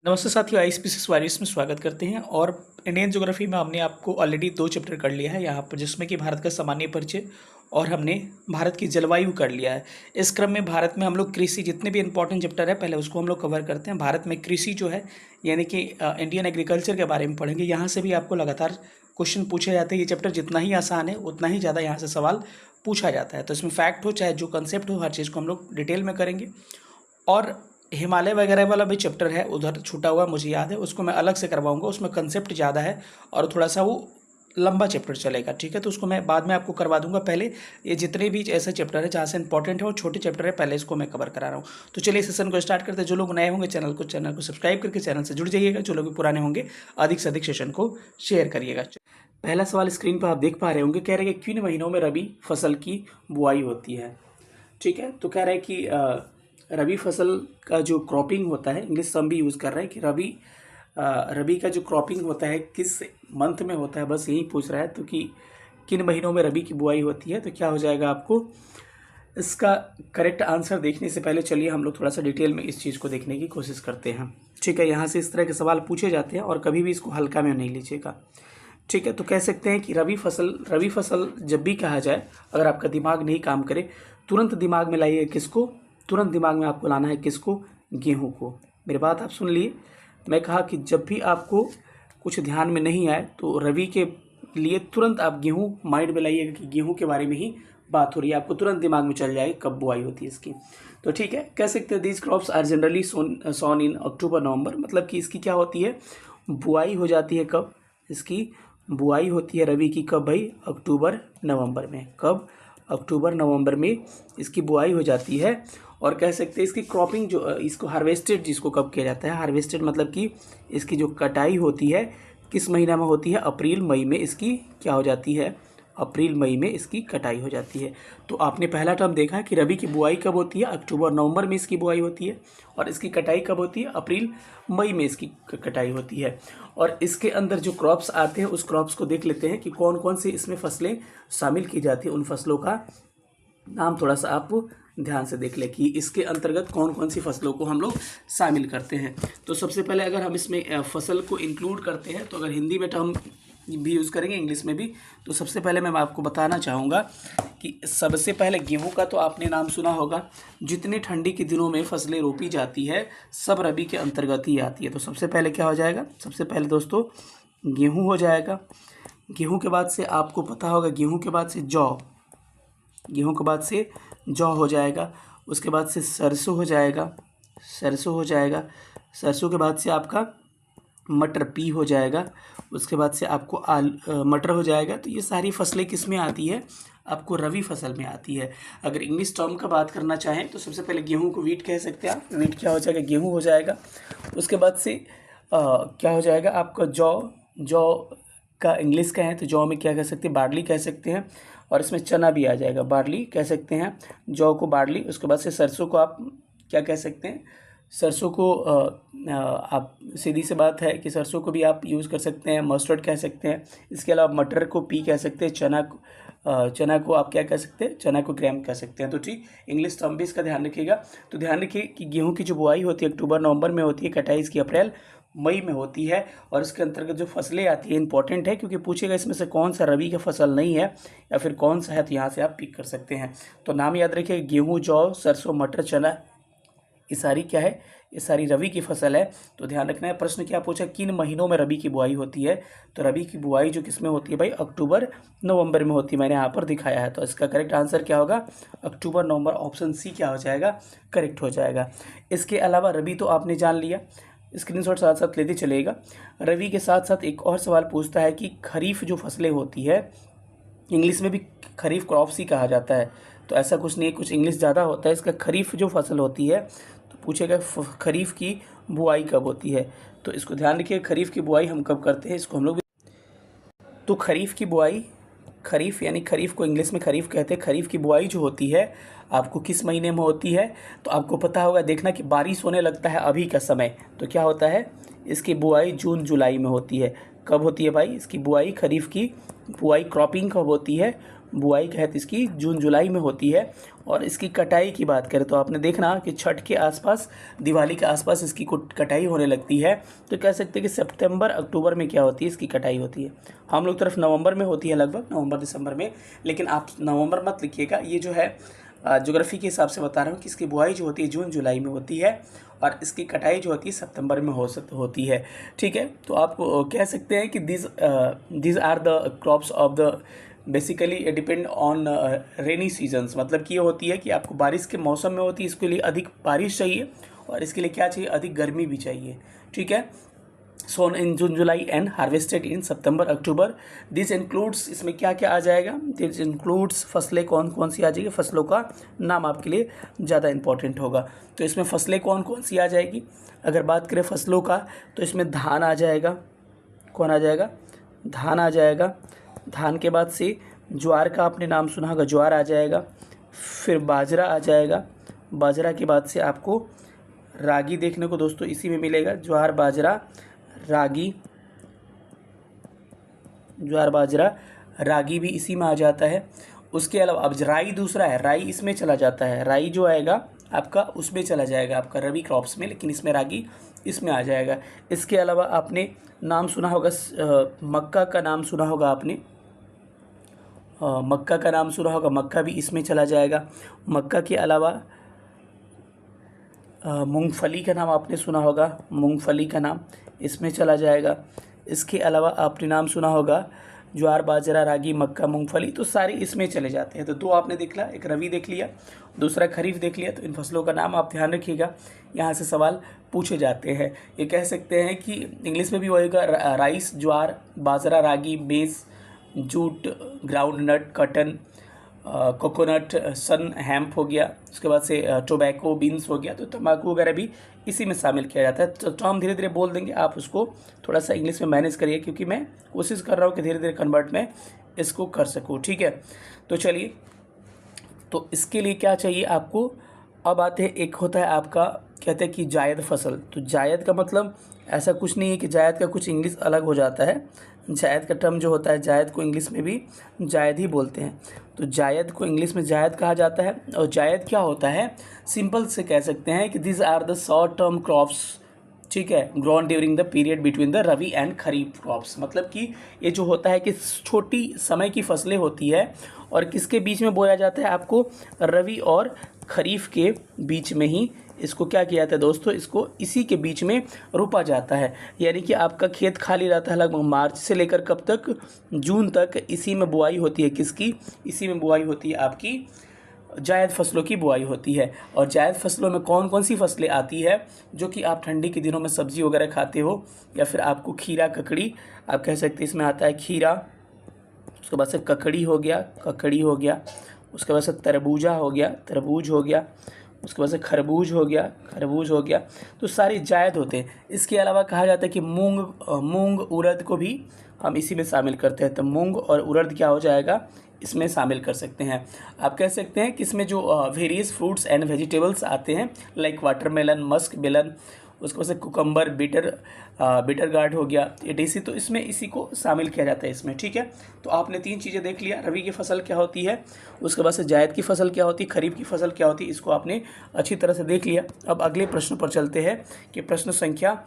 नमस्ते साथियों, आईएसपीसी वारिस में स्वागत करते हैं। और इंडियन ज्योग्राफी में हमने आपको ऑलरेडी 2 चैप्टर कर लिया है यहाँ पर, जिसमें कि भारत का सामान्य परिचय और हमने भारत की जलवायु कर लिया है। इस क्रम में भारत में हम लोग कृषि, जितने भी इंपॉर्टेंट चैप्टर है पहले उसको हम लोग कवर करते हैं। भारत में कृषि जो है यानी कि इंडियन एग्रीकल्चर के बारे में पढ़ेंगे। यहाँ से भी आपको लगातार क्वेश्चन पूछे जाते हैं। ये चैप्टर जितना ही आसान है उतना ही ज़्यादा यहाँ से सवाल पूछा जाता है। तो इसमें फैक्ट हो चाहे जो कंसेप्ट हो, हर चीज़ को हम लोग डिटेल में करेंगे। और हिमालय वगैरह वाला भी चैप्टर है, उधर छूटा हुआ मुझे याद है, उसको मैं अलग से करवाऊंगा। उसमें कंसेप्ट ज़्यादा है और थोड़ा सा वो लंबा चैप्टर चलेगा, ठीक है। तो उसको मैं बाद में आपको करवा दूंगा। पहले ये जितने भी ऐसे चैप्टर है जहाँ से इंपॉर्टेंट है और छोटे चैप्टर है, पहले इसको मैं कवर करा रहा हूँ। तो चलिए सेशन को स्टार्ट करते हैं। जो लोग नए होंगे चैनल को सब्सक्राइब करके चैनल से जुड़ जाइएगा। जो लोग भी पुराने होंगे अधिक से अधिक सेशन को शेयर करिएगा। पहला सवाल स्क्रीन पर आप देख पा रहे होंगे, कह रहे हैं कि किन महीनों में रबी फसल की बुआई होती है, ठीक है। तो कह रहे हैं कि रबी फसल का जो क्रॉपिंग होता है, इंग्लिश टर्म भी यूज़ कर रहे हैं कि रबी का जो क्रॉपिंग होता है किस मंथ में होता है, बस यही पूछ रहा है। तो कि किन महीनों में रबी की बुआई होती है, तो क्या हो जाएगा आपको इसका करेक्ट आंसर देखने से पहले चलिए हम लोग थोड़ा सा डिटेल में इस चीज़ को देखने की कोशिश करते हैं, ठीक है। यहाँ से इस तरह के सवाल पूछे जाते हैं और कभी भी इसको हल्का में नहीं लीजिएगा, ठीक है। तो कह सकते हैं कि रबी फसल जब भी कहा जाए, अगर आपका दिमाग नहीं काम करे, तुरंत दिमाग में लाइए किसको, तुरंत दिमाग में आपको लाना है किसको, गेहूं को। मेरी बात आप सुन लिए। मैं कहा कि जब भी आपको कुछ ध्यान में नहीं आए तो रबी के लिए तुरंत आप गेहूं माइंड में लाइएगा कि गेहूं के बारे में ही बात हो रही है। आपको तुरंत दिमाग में चल जाएगी कब बुआई होती है इसकी। तो ठीक है, कह सकते हैं दीज क्रॉप्स आर जनरली सोन इन अक्टूबर नवंबर, मतलब कि इसकी क्या होती है, बुआई हो जाती है कब, इसकी बुआई होती है रबी की कब भाई, अक्टूबर नवंबर में। कब, अक्टूबर नवंबर में इसकी बुआई हो जाती है। और कह सकते हैं इसकी क्रॉपिंग जो इसको हार्वेस्टेड जिसको कब किया जाता है, हार्वेस्टेड मतलब कि इसकी जो कटाई होती है किस महीना में होती है, अप्रैल मई में इसकी क्या हो जाती है, अप्रैल मई में इसकी कटाई हो जाती है। तो आपने पहला टर्म देखा है कि रबी की बुआई कब होती है, अक्टूबर नवंबर में इसकी बुआई होती है। और इसकी कटाई कब होती है, अप्रैल मई में इसकी कटाई होती है। और इसके अंदर जो क्रॉप्स आते हैं उस क्रॉप्स को देख लेते हैं कि कौन कौन सी इसमें फसलें शामिल की जाती हैं। उन फसलों का नाम थोड़ा सा आप ध्यान से देख लें कि इसके अंतर्गत कौन कौन सी फसलों को हम लोग शामिल करते हैं। तो सबसे पहले अगर हम इसमें फसल को इंक्लूड करते हैं, तो अगर हिंदी में टर्म भी यूज़ करेंगे, इंग्लिश में भी, तो सबसे पहले मैं आपको बताना चाहूँगा कि सबसे पहले गेहूं का तो आपने नाम सुना होगा। जितने ठंडी के दिनों में फसलें रोपी जाती है सब रबी के अंतर्गत ही आती है। तो सबसे पहले क्या हो जाएगा, सबसे पहले दोस्तों गेहूं हो जाएगा। गेहूं के बाद से आपको पता होगा, गेहूं के बाद से जौ, गेहूं के बाद से जौ हो जाएगा। उसके बाद से सरसों हो जाएगा, सरसों हो जाएगा। सरसों के बाद से आपका मटर पी हो जाएगा। उसके बाद से आपको मटर हो जाएगा। तो ये सारी फसलें किस में आती है, आपको रबी फसल में आती है। अगर इंग्लिश टर्म का बात करना चाहें तो सबसे पहले गेहूं को वीट कह सकते हैं आप। वीट क्या हो जाएगा, गेहूं हो जाएगा। उसके बाद से क्या हो जाएगा आपका जौ, जौ का इंग्लिश का है तो जौ में क्या कह सकते हैं, बार्ली कह सकते हैं। और इसमें चना भी आ जाएगा, बार्ली कह सकते हैं, जौ को बार्ली। उसके बाद से सरसों को आप क्या कह सकते हैं, सरसों को आप सीधी सी बात है कि सरसों को भी आप यूज़ कर सकते हैं, मस्टर्ड कह सकते हैं। इसके अलावा मटर को पी कह सकते हैं, चना को आप क्या कह सकते हैं, चना को ग्राम कह सकते हैं। तो ठीक, इंग्लिश टर्म भी इसका ध्यान रखिएगा। तो ध्यान रखिए कि गेहूं की जो बुआई होती है अक्टूबर नवंबर में होती है, कटाई इसकी अप्रैल मई में होती है। और इसके अंतर्गत जो फसलें आती है इंपॉर्टेंट है, क्योंकि पूछेगा इसमें से कौन सा रबी का फसल नहीं है या फिर कौन सा है, तो यहाँ से आप पिक कर सकते हैं। तो नाम याद रखिए, गेहूँ, जौ, सरसों, मटर, चना, ये सारी क्या है, ये सारी रबी की फसल है। तो ध्यान रखना है। प्रश्न क्या पूछा, किन महीनों में रबी की बुआई होती है, तो रबी की बुआई जो किस में होती है भाई, अक्टूबर नवंबर में होती है। मैंने यहाँ पर दिखाया है। तो इसका करेक्ट आंसर क्या होगा, अक्टूबर नवंबर, ऑप्शन सी क्या हो जाएगा, करेक्ट हो जाएगा। इसके अलावा रबी तो आपने जान लिया, स्क्रीनशॉट साथ साथ लेते चलेगा। रबी के साथ साथ एक और सवाल पूछता है कि खरीफ जो फसलें होती है, इंग्लिश में भी खरीफ क्रॉप्स ही कहा जाता है, तो ऐसा कुछ नहीं है, कुछ इंग्लिश ज़्यादा होता है इसका। खरीफ जो फसल होती है तो पूछेगा खरीफ की बुआई कब होती है। तो इसको ध्यान रखिए, खरीफ की बुआई हम कब करते हैं, इसको हम लोग। तो खरीफ की बुआई, खरीफ यानी खरीफ को इंग्लिश में खरीफ कहते हैं। खरीफ की बुआई जो होती है आपको किस महीने में होती है, तो आपको पता होगा, देखना कि बारिश होने लगता है अभी का समय, तो क्या होता है, इसकी बुआई जून जुलाई में होती है। कब होती है भाई इसकी बुआई, खरीफ की बुआई, क्रॉपिंग कब होती है, बुआई क्या है इसकी जून जुलाई में होती है। और इसकी कटाई की बात करें तो आपने देखना कि छठ के आसपास, दिवाली के आसपास इसकी कटाई होने लगती है। तो कह सकते हैं कि सितंबर अक्टूबर में क्या होती है, इसकी कटाई होती है। हम लोग तरफ नवंबर में होती है, लगभग नवंबर दिसंबर में, लेकिन आप नवंबर मत लिखिएगा। ये जो है ज्योग्राफी के हिसाब से बता रहा हूँ कि इसकी बुआई जो होती है जून जुलाई में होती है और इसकी कटाई जो होती है सितंबर में होती है। ठीक है, तो आप कह सकते हैं कि these are the crops of the basically depend on rainy seasons. मतलब कि ये होती है कि आपको बारिश के मौसम में होती है, इसके लिए अधिक बारिश चाहिए और इसके लिए क्या चाहिए, अधिक गर्मी भी चाहिए। ठीक है, sown in June July and harvested in September October. This includes, इसमें क्या क्या आ जाएगा, दिस इंक्लूड्स फसलें कौन कौन सी आ जाएगी, फसलों का नाम आपके लिए ज़्यादा इंपॉर्टेंट होगा। तो इसमें फसलें कौन कौन सी आ जाएगी, अगर बात करें फसलों का तो इसमें धान आ जाएगा। कौन आ जाएगा, धान आ जाएगा। धान के बाद से ज्वार का आपने नाम सुना होगा, ज्वार आ जाएगा। फिर बाजरा आ जाएगा। बाजरा के बाद से आपको रागी देखने को दोस्तों इसी में मिलेगा, ज्वार बाजरा रागी, ज्वार बाजरा रागी भी इसी में आ जाता है। उसके अलावा अब राई दूसरा है, राई इसमें चला जाता है। राई जो आएगा आपका उसमें चला जाएगा आपका रबी क्रॉप्स में, लेकिन इसमें रागी इसमें आ जाएगा। इसके अलावा आपने नाम सुना होगा मक्का का नाम सुना होगा आपने, मक्का का नाम सुना होगा, मक्का भी इसमें चला जाएगा। मक्का के अलावा मूंगफली का नाम आपने सुना होगा, मूंगफली का नाम इसमें चला जाएगा। इसके अलावा आपने नाम सुना होगा ज्वार बाजरा रागी मक्का मूंगफली, तो सारे इसमें चले जाते हैं। तो दो आपने देख लिया, एक रबी देख लिया, दूसरा खरीफ देख लिया। तो इन फसलों का नाम आप ध्यान रखिएगा, यहाँ से सवाल पूछे जाते हैं। ये कह सकते हैं कि इंग्लिश में भी होएगा राइस ज्वार bajra ragi maize jute groundnut cotton coconut sunn hemp हो गया। उसके बाद से टोबैको बीन्स हो गया। तो तंबाकू वगैरह भी इसी में शामिल किया जाता है। तो हम धीरे धीरे बोल देंगे, आप उसको थोड़ा सा इंग्लिश में मैनेज करिए, क्योंकि मैं कोशिश कर रहा हूँ कि धीरे धीरे कन्वर्ट में इसको कर सकूँ। ठीक है, तो चलिए, तो इसके लिए क्या चाहिए आपको, अब आते हैं, एक होता है आपका कहते हैं कि जायद फसल। तो जायद का मतलब ऐसा कुछ नहीं है कि जायद का कुछ इंग्लिश अलग हो जाता है। जायद का टर्म जो होता है, जायद को इंग्लिश में भी जायद ही बोलते हैं। तो जायद को इंग्लिश में जायद कहा जाता है। और जायद क्या होता है, सिंपल से कह सकते हैं कि this are the short term crops, ठीक है, grown during the period between the rabi and kharif crops. मतलब कि ये जो होता है कि छोटी समय की फसलें होती है और किसके बीच में बोया जाता है, आपको रबी और खरीफ के बीच में ही इसको क्या किया जाता है दोस्तों, इसको इसी के बीच में रोपा जाता है। यानी कि आपका खेत खाली रहता है लगभग मार्च से लेकर कब तक, जून तक। इसी में बुआई होती है किसकी, इसी में बुआई होती है आपकी जायद फसलों की बुआई होती है। और जायद फसलों में कौन कौन सी फसलें आती है, जो कि आप ठंडी के दिनों में सब्जी वगैरह खाते हो, या फिर आपको खीरा ककड़ी आप कह सकते हैं, इसमें आता है खीरा। उसके बाद से ककड़ी हो गया, ककड़ी हो गया। उसके बाद से तरबूजा हो गया, तरबूज हो गया। उसके बाद से खरबूज हो गया, खरबूज हो गया। तो सारी जायद होते हैं। इसके अलावा कहा जाता है कि मूंग उड़द को भी हम इसी में शामिल करते हैं। तो मूंग और उड़द क्या हो जाएगा, इसमें शामिल कर सकते हैं। आप कह सकते हैं कि इसमें जो वेरियस फ्रूट्स एंड वेजिटेबल्स आते हैं, लाइक वाटरमेलन मस्क मेलन, उसके बाद से कुकम्बर बिटर गार्ड हो गया, एटीसी, तो इसमें इसी को शामिल किया जाता है इसमें। ठीक है, तो आपने तीन चीज़ें देख लिया, रबी की फसल क्या होती है, उसके बाद से जायद की फसल क्या होती है, खरीफ की फसल क्या होती है, इसको आपने अच्छी तरह से देख लिया। अब अगले प्रश्न पर चलते हैं कि प्रश्न संख्या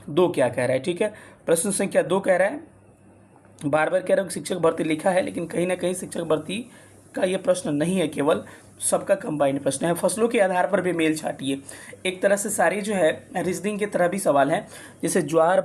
2 क्या कह रहा है। ठीक है, प्रश्न संख्या 2 कह रहा है, बार बार कह रहा हूँ शिक्षक भर्ती लिखा है, लेकिन कहीं ना कहीं शिक्षक भर्ती का ये प्रश्न नहीं है, केवल सबका कंबाइंड प्रश्न है। फसलों के आधार पर भी मेल छाटिए। एक तरह से सारे जो है रीजनिंग की तरह भी सवाल हैं, जैसे ज्वार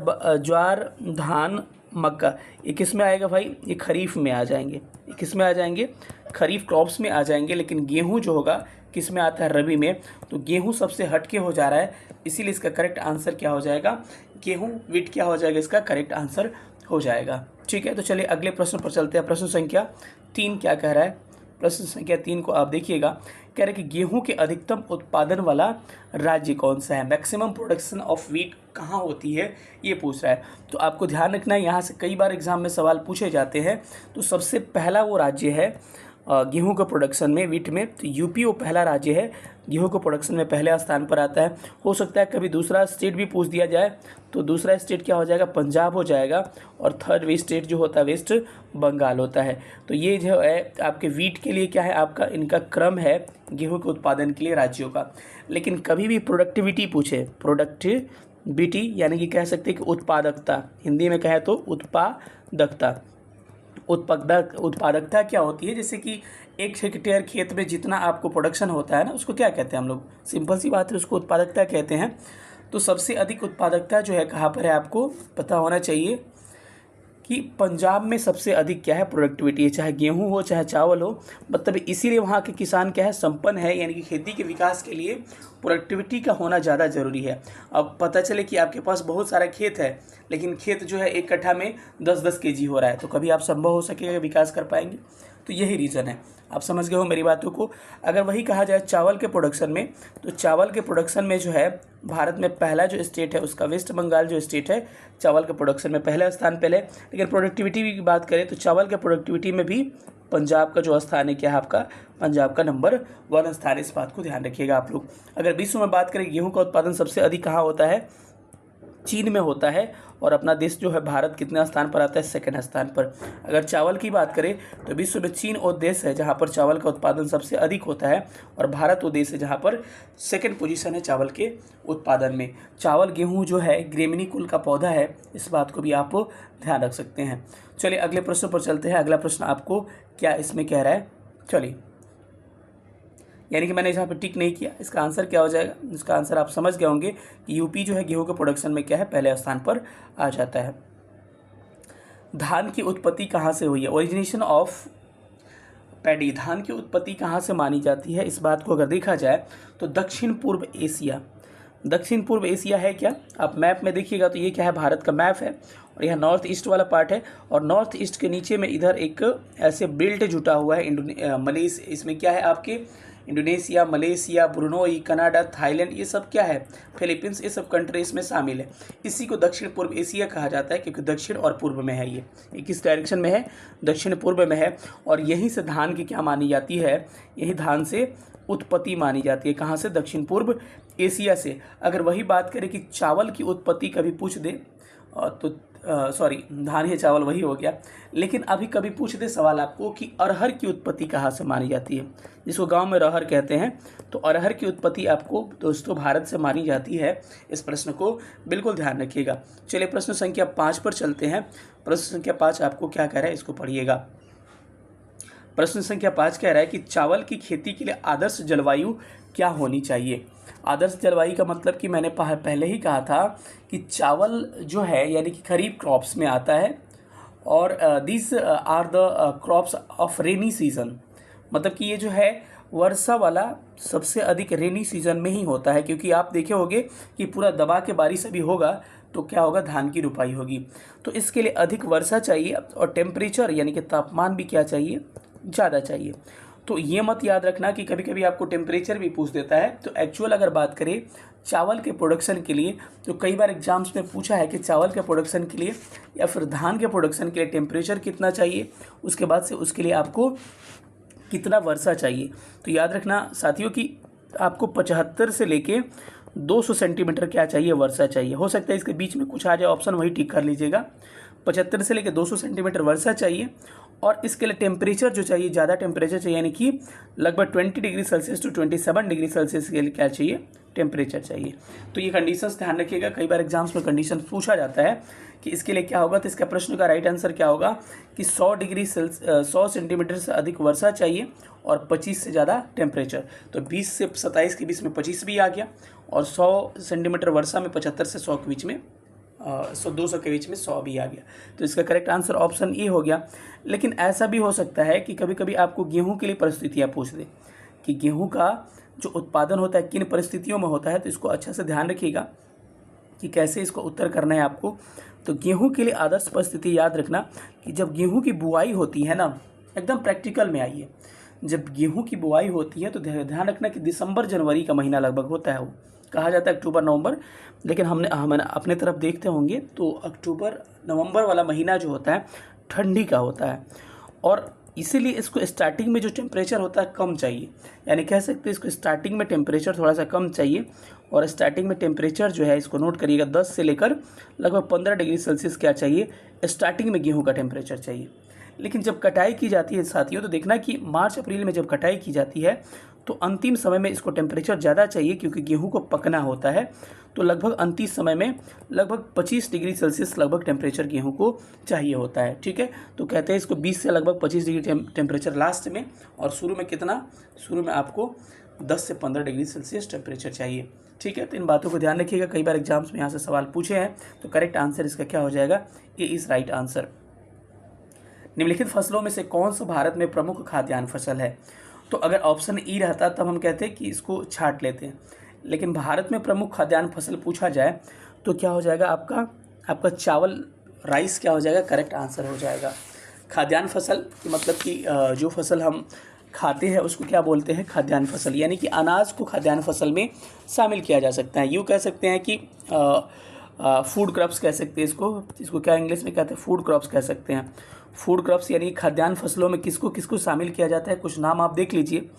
धान मक्का, ये किस में आएगा भाई, ये खरीफ में आ जाएंगे। ये किस में आ जाएंगे, खरीफ क्रॉप्स में आ जाएंगे। लेकिन गेहूँ जो होगा किस में आता है, रबी में। तो गेहूँ सबसे हटके हो जा रहा है, इसीलिए इसका करेक्ट आंसर क्या हो जाएगा, गेहूँ वीट क्या हो जाएगा, इसका करेक्ट आंसर हो जाएगा। ठीक है, तो चलिए अगले प्रश्न पर चलते हैं। प्रश्न संख्या 3 क्या कह रहा है, प्रश्न संख्या 3 को आप देखिएगा, कह रहा है कि गेहूं के अधिकतम उत्पादन वाला राज्य कौन सा है, मैक्सिमम प्रोडक्शन ऑफ व्हीट कहाँ होती है, ये पूछ रहा है। तो आपको ध्यान रखना है, यहाँ से कई बार एग्जाम में सवाल पूछे जाते हैं। तो सबसे पहला वो राज्य है गेहूं के प्रोडक्शन में, वीट में, तो यूपी वो पहला राज्य है, गेहूं के प्रोडक्शन में पहले स्थान पर आता है। हो सकता है कभी दूसरा स्टेट भी पूछ दिया जाए, तो दूसरा स्टेट क्या हो जाएगा, पंजाब हो जाएगा, और थर्ड वे स्टेट जो होता है वेस्ट बंगाल होता है। तो ये जो है आपके वीट के लिए क्या है, आपका इनका क्रम है गेहूँ के उत्पादन के लिए राज्यों का। लेकिन कभी भी प्रोडक्टिविटी पूछे, प्रोडक्टिविटी यानी कि कह सकते हैं कि उत्पादकता, हिंदी में कहे तो उत्पादकता। उत्पादकता क्या होती है, जैसे कि 1 हेक्टेयर खेत में जितना आपको प्रोडक्शन होता है ना, उसको क्या कहते हैं हम लोग, सिंपल सी बात है, उसको उत्पादकता कहते हैं। तो सबसे अधिक उत्पादकता जो है कहाँ पर है, आपको पता होना चाहिए कि पंजाब में सबसे अधिक क्या है, प्रोडक्टिविटी है, चाहे गेहूं हो चाहे चावल हो। मतलब इसीलिए वहाँ के किसान क्या है, संपन्न है, यानी कि खेती के विकास के लिए प्रोडक्टिविटी का होना ज़्यादा ज़रूरी है। अब पता चले कि आपके पास बहुत सारा खेत है, लेकिन खेत जो है 1 कट्ठा में 10-10 केजी हो रहा है, तो कभी आप संभव हो सकेगा विकास कर पाएंगे। तो यही रीज़न है, आप समझ गए हो मेरी बातों को। अगर वही कहा जाए चावल के प्रोडक्शन में, तो चावल के प्रोडक्शन में जो है भारत में पहला जो स्टेट है उसका वेस्ट बंगाल जो स्टेट है, चावल के प्रोडक्शन में पहला स्थान पहले। लेकिन प्रोडक्टिविटी की बात करें तो चावल के प्रोडक्टिविटी में भी पंजाब का जो स्थान है क्या है आपका, पंजाब का नंबर 1 स्थान है। इस बात को ध्यान रखिएगा आप लोग। अगर विश्व में बात करें गेहूँ का उत्पादन सबसे अधिक कहाँ होता है, चीन में होता है, और अपना देश जो है भारत कितने स्थान पर आता है, 2nd स्थान पर। अगर चावल की बात करें तो विश्व में चीन वो देश है जहां पर चावल का उत्पादन सबसे अधिक होता है, और भारत वो देश है जहां पर 2nd पोजीशन है चावल के उत्पादन में। चावल गेहूं जो है ग्रेमिनी कुल का पौधा है, इस बात को भी आप ध्यान रख सकते हैं। चलिए अगले प्रश्न पर चलते हैं। अगला प्रश्न आपको क्या इसमें कह रहा है, चलिए, यानी कि मैंने यहाँ पे टिक नहीं किया, इसका आंसर क्या हो जाएगा, इसका आंसर आप समझ गए होंगे कि यूपी जो है गेहूं के प्रोडक्शन में क्या है, पहले स्थान पर आ जाता है। धान की उत्पत्ति कहाँ से हुई है, ओरिजिनेशन ऑफ पैडी, धान की उत्पत्ति कहाँ से मानी जाती है, इस बात को अगर देखा जाए तो दक्षिण पूर्व एशिया। दक्षिण पूर्व एशिया है क्या, आप मैप में देखिएगा तो ये क्या है, भारत का मैप है, और यह नॉर्थ ईस्ट वाला पार्ट है, और नॉर्थ ईस्ट के नीचे में इधर एक ऐसे बेल्ट जुटा हुआ है, मलेशिया, इसमें क्या है आपके Indonesia, Malaysia, Brunei, Canada, Thailand, ये सब क्या है, फिलीपींस, ये सब कंट्री इसमें शामिल है। इसी को दक्षिण पूर्व एशिया कहा जाता है, क्योंकि दक्षिण और पूर्व में है। ये किस डायरेक्शन में है, दक्षिण पूर्व में है, और यहीं से धान की क्या मानी जाती है, यही धान से उत्पत्ति मानी जाती है। कहाँ से, दक्षिण पूर्व एशिया से। अगर वही बात करें कि चावल की उत्पत्ति कभी पूछ दे तो सॉरी, धान है चावल वही हो गया, लेकिन अभी कभी पूछ दे सवाल आपको कि अरहर की उत्पत्ति कहाँ से मानी जाती है, जिसको गांव में रहर कहते हैं, तो अरहर की उत्पत्ति आपको दोस्तों भारत से मानी जाती है। इस प्रश्न को बिल्कुल ध्यान रखिएगा। चलिए प्रश्न संख्या 5 पर चलते हैं। प्रश्न संख्या 5 आपको क्या कह रहा है, इसको पढ़िएगा। प्रश्न संख्या 5 कह रहा है कि चावल की खेती के लिए आदर्श जलवायु क्या होनी चाहिए। आदर्श जलवायु का मतलब कि मैंने पहले ही कहा था कि चावल जो है यानी कि खरीफ क्रॉप्स में आता है, और this are the crops of rainy season, मतलब कि ये जो है वर्षा वाला सबसे अधिक रेनी सीजन में ही होता है, क्योंकि आप देखे होंगे कि पूरा दबा के बारिश अभी होगा तो क्या होगा, धान की रुपाई होगी। तो इसके लिए अधिक वर्षा चाहिए, और टेम्परेचर यानी कि तापमान भी क्या चाहिए, ज़्यादा चाहिए। तो ये मत याद रखना कि कभी कभी आपको टेम्परेचर भी पूछ देता है। तो एक्चुअल अगर बात करें चावल के प्रोडक्शन के लिए, तो कई बार एग्जाम्स में पूछा है कि चावल के प्रोडक्शन के लिए या फिर धान के प्रोडक्शन के लिए टेम्परेचर कितना चाहिए, उसके बाद से उसके लिए आपको कितना वर्षा चाहिए। तो याद रखना साथियों कि आपको 75 से लेके 200 सेंटीमीटर क्या चाहिए, वर्षा चाहिए। हो सकता है इसके बीच में कुछ आ जाए ऑप्शन, वही टिक कर लीजिएगा। 75 से लेकर 200 सेंटीमीटर वर्षा चाहिए, और इसके लिए टेम्परेचर जो चाहिए, ज़्यादा टेम्परेचर चाहिए, यानी कि लगभग 20 degree Celsius to 27 degree Celsius के लिए क्या चाहिए, टेम्परेचर चाहिए। तो ये कंडीशंस ध्यान रखिएगा, कई बार एग्जाम्स में कंडीशन पूछा जाता है कि इसके लिए क्या होगा। तो इसका प्रश्न का राइट आंसर क्या होगा कि 100 सेंटीमीटर से अधिक वर्षा चाहिए और 25 से ज़्यादा टेम्परेचर। तो 20 से 27 के बीच में 25 भी आ गया, और 100 सेंटीमीटर वर्षा में 75 से 100 के बीच में 200 के बीच में 100 भी आ गया। तो इसका करेक्ट आंसर ऑप्शन ए हो गया। लेकिन ऐसा भी हो सकता है कि कभी कभी आपको गेहूं के लिए परिस्थितियाँ पूछ दे कि गेहूं का जो उत्पादन होता है किन परिस्थितियों में होता है। तो इसको अच्छा से ध्यान रखिएगा कि कैसे इसको उत्तर करना है आपको। तो गेहूं के लिए आदर्श परिस्थिति याद रखना कि जब गेहूं की बुआई होती है ना, एकदम प्रैक्टिकल में आइए, जब गेहूं की बुआई होती है तो ध्यान रखना कि दिसंबर जनवरी का महीना लगभग होता है। वो कहा जाता है अक्टूबर नवंबर, लेकिन हम अपने तरफ देखते होंगे तो अक्टूबर नवंबर वाला महीना जो होता है ठंडी का होता है। और इसीलिए इसको स्टार्टिंग में जो टेम्परेचर होता है कम चाहिए, यानी कह सकते हैं इसको स्टार्टिंग में टेम्परेचर थोड़ा सा कम चाहिए। और स्टार्टिंग में टेम्परेचर जो है इसको नोट करिएगा 10 से लेकर लगभग 15 डिग्री सेल्सियस क्या चाहिए, स्टार्टिंग में गेहूं का टेम्परेचर चाहिए। लेकिन जब कटाई की जाती है साथियों, तो देखना कि मार्च अप्रैल में जब कटाई की जाती है तो अंतिम समय में इसको टेम्परेचर ज़्यादा चाहिए, क्योंकि गेहूं को पकना होता है। तो लगभग अंतिम समय में लगभग 25 डिग्री सेल्सियस लगभग टेम्परेचर गेहूं को चाहिए होता है। ठीक है, तो कहते हैं इसको 20 से लगभग 25 डिग्री टेम्परेचर लास्ट में, और शुरू में कितना, शुरू में आपको 10 से 15 डिग्री सेल्सियस टेम्परेचर चाहिए। ठीक है, तो इन बातों को ध्यान रखिएगा, कई बार एग्जाम्स में यहाँ से सवाल पूछे हैं। तो करेक्ट आंसर इसका क्या हो जाएगा, ए इज़ राइट आंसर। निम्नलिखित फसलों में से कौन सा भारत में प्रमुख खाद्यान्न फसल है? तो अगर ऑप्शन ई रहता तब हम कहते हैं कि इसको छांट लेते हैं, लेकिन भारत में प्रमुख खाद्यान्न फसल पूछा जाए तो क्या हो जाएगा आपका चावल, राइस क्या हो जाएगा, करेक्ट आंसर हो जाएगा। खाद्यान्न फसल मतलब कि जो फसल हम खाते हैं उसको क्या बोलते हैं, खाद्यान्न फसल, यानी कि अनाज को खाद्यान्न फसल में शामिल किया जा सकता है। यूँ कह सकते हैं कि फूड क्रॉप्स कह सकते हैं इसको क्या इंग्लिश में कहते हैं, फूड क्रॉप्स कह सकते हैं। फूड क्रॉप्स यानी खाद्यान्न फसलों में किसको किसको शामिल किया जाता है, कुछ नाम आप देख लीजिए।